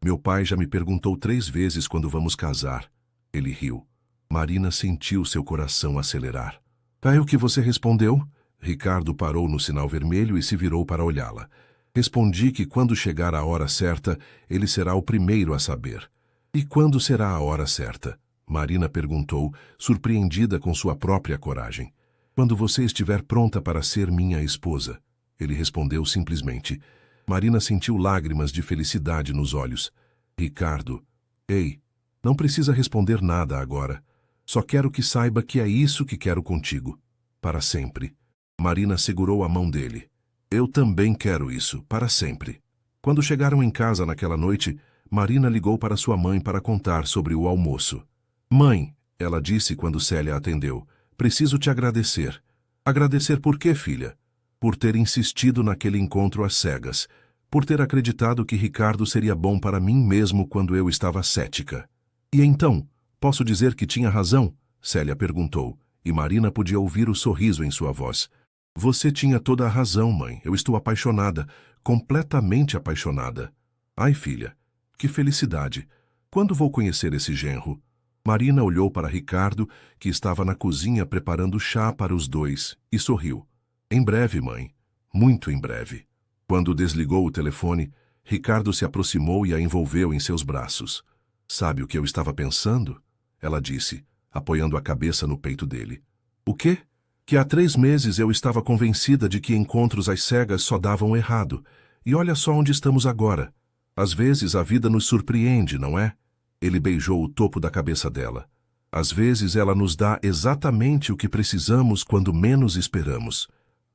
Meu pai já me perguntou 3 vezes quando vamos casar. Ele riu. Marina sentiu seu coração acelerar. É o que você respondeu? Ricardo parou no sinal vermelho e se virou para olhá-la. Respondi que quando chegar a hora certa, ele será o primeiro a saber. E quando será a hora certa? Marina perguntou, surpreendida com sua própria coragem. Quando você estiver pronta para ser minha esposa. Ele respondeu simplesmente. Marina sentiu lágrimas de felicidade nos olhos. Ricardo, ei, não precisa responder nada agora. Só quero que saiba que é isso que quero contigo. Para sempre. Marina segurou a mão dele. Eu também quero isso, para sempre. Quando chegaram em casa naquela noite, Marina ligou para sua mãe para contar sobre o almoço. Mãe, ela disse quando Célia atendeu, preciso te agradecer. Agradecer por quê, filha? Por ter insistido naquele encontro às cegas. Por ter acreditado que Ricardo seria bom para mim mesmo quando eu estava cética. E então, posso dizer que tinha razão? Célia perguntou, e Marina podia ouvir o sorriso em sua voz. Você tinha toda a razão, mãe. Eu estou apaixonada, completamente apaixonada. Ai, filha, Que felicidade! Quando vou conhecer esse genro? Marina olhou para Ricardo, que estava na cozinha preparando chá para os dois, e sorriu. Em breve, mãe. Muito em breve. Quando desligou o telefone, Ricardo se aproximou e a envolveu em seus braços. Sabe o que eu estava pensando? Ela disse, apoiando a cabeça no peito dele. O quê? Que há 3 meses eu estava convencida de que encontros às cegas só davam errado. E olha só onde estamos agora. Às vezes a vida nos surpreende, não é? Ele beijou o topo da cabeça dela. Às vezes ela nos dá exatamente o que precisamos quando menos esperamos.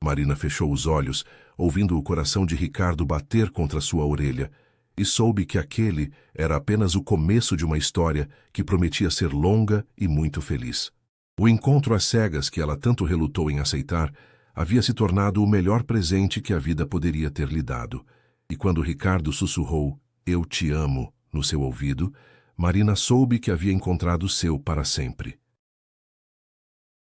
Marina fechou os olhos, ouvindo o coração de Ricardo bater contra sua orelha, e soube que aquele era apenas o começo de uma história que prometia ser longa e muito feliz. O encontro às cegas que ela tanto relutou em aceitar havia se tornado o melhor presente que a vida poderia ter lhe dado. E quando Ricardo sussurrou, "Eu te amo", no seu ouvido, Marina soube que havia encontrado o seu para sempre.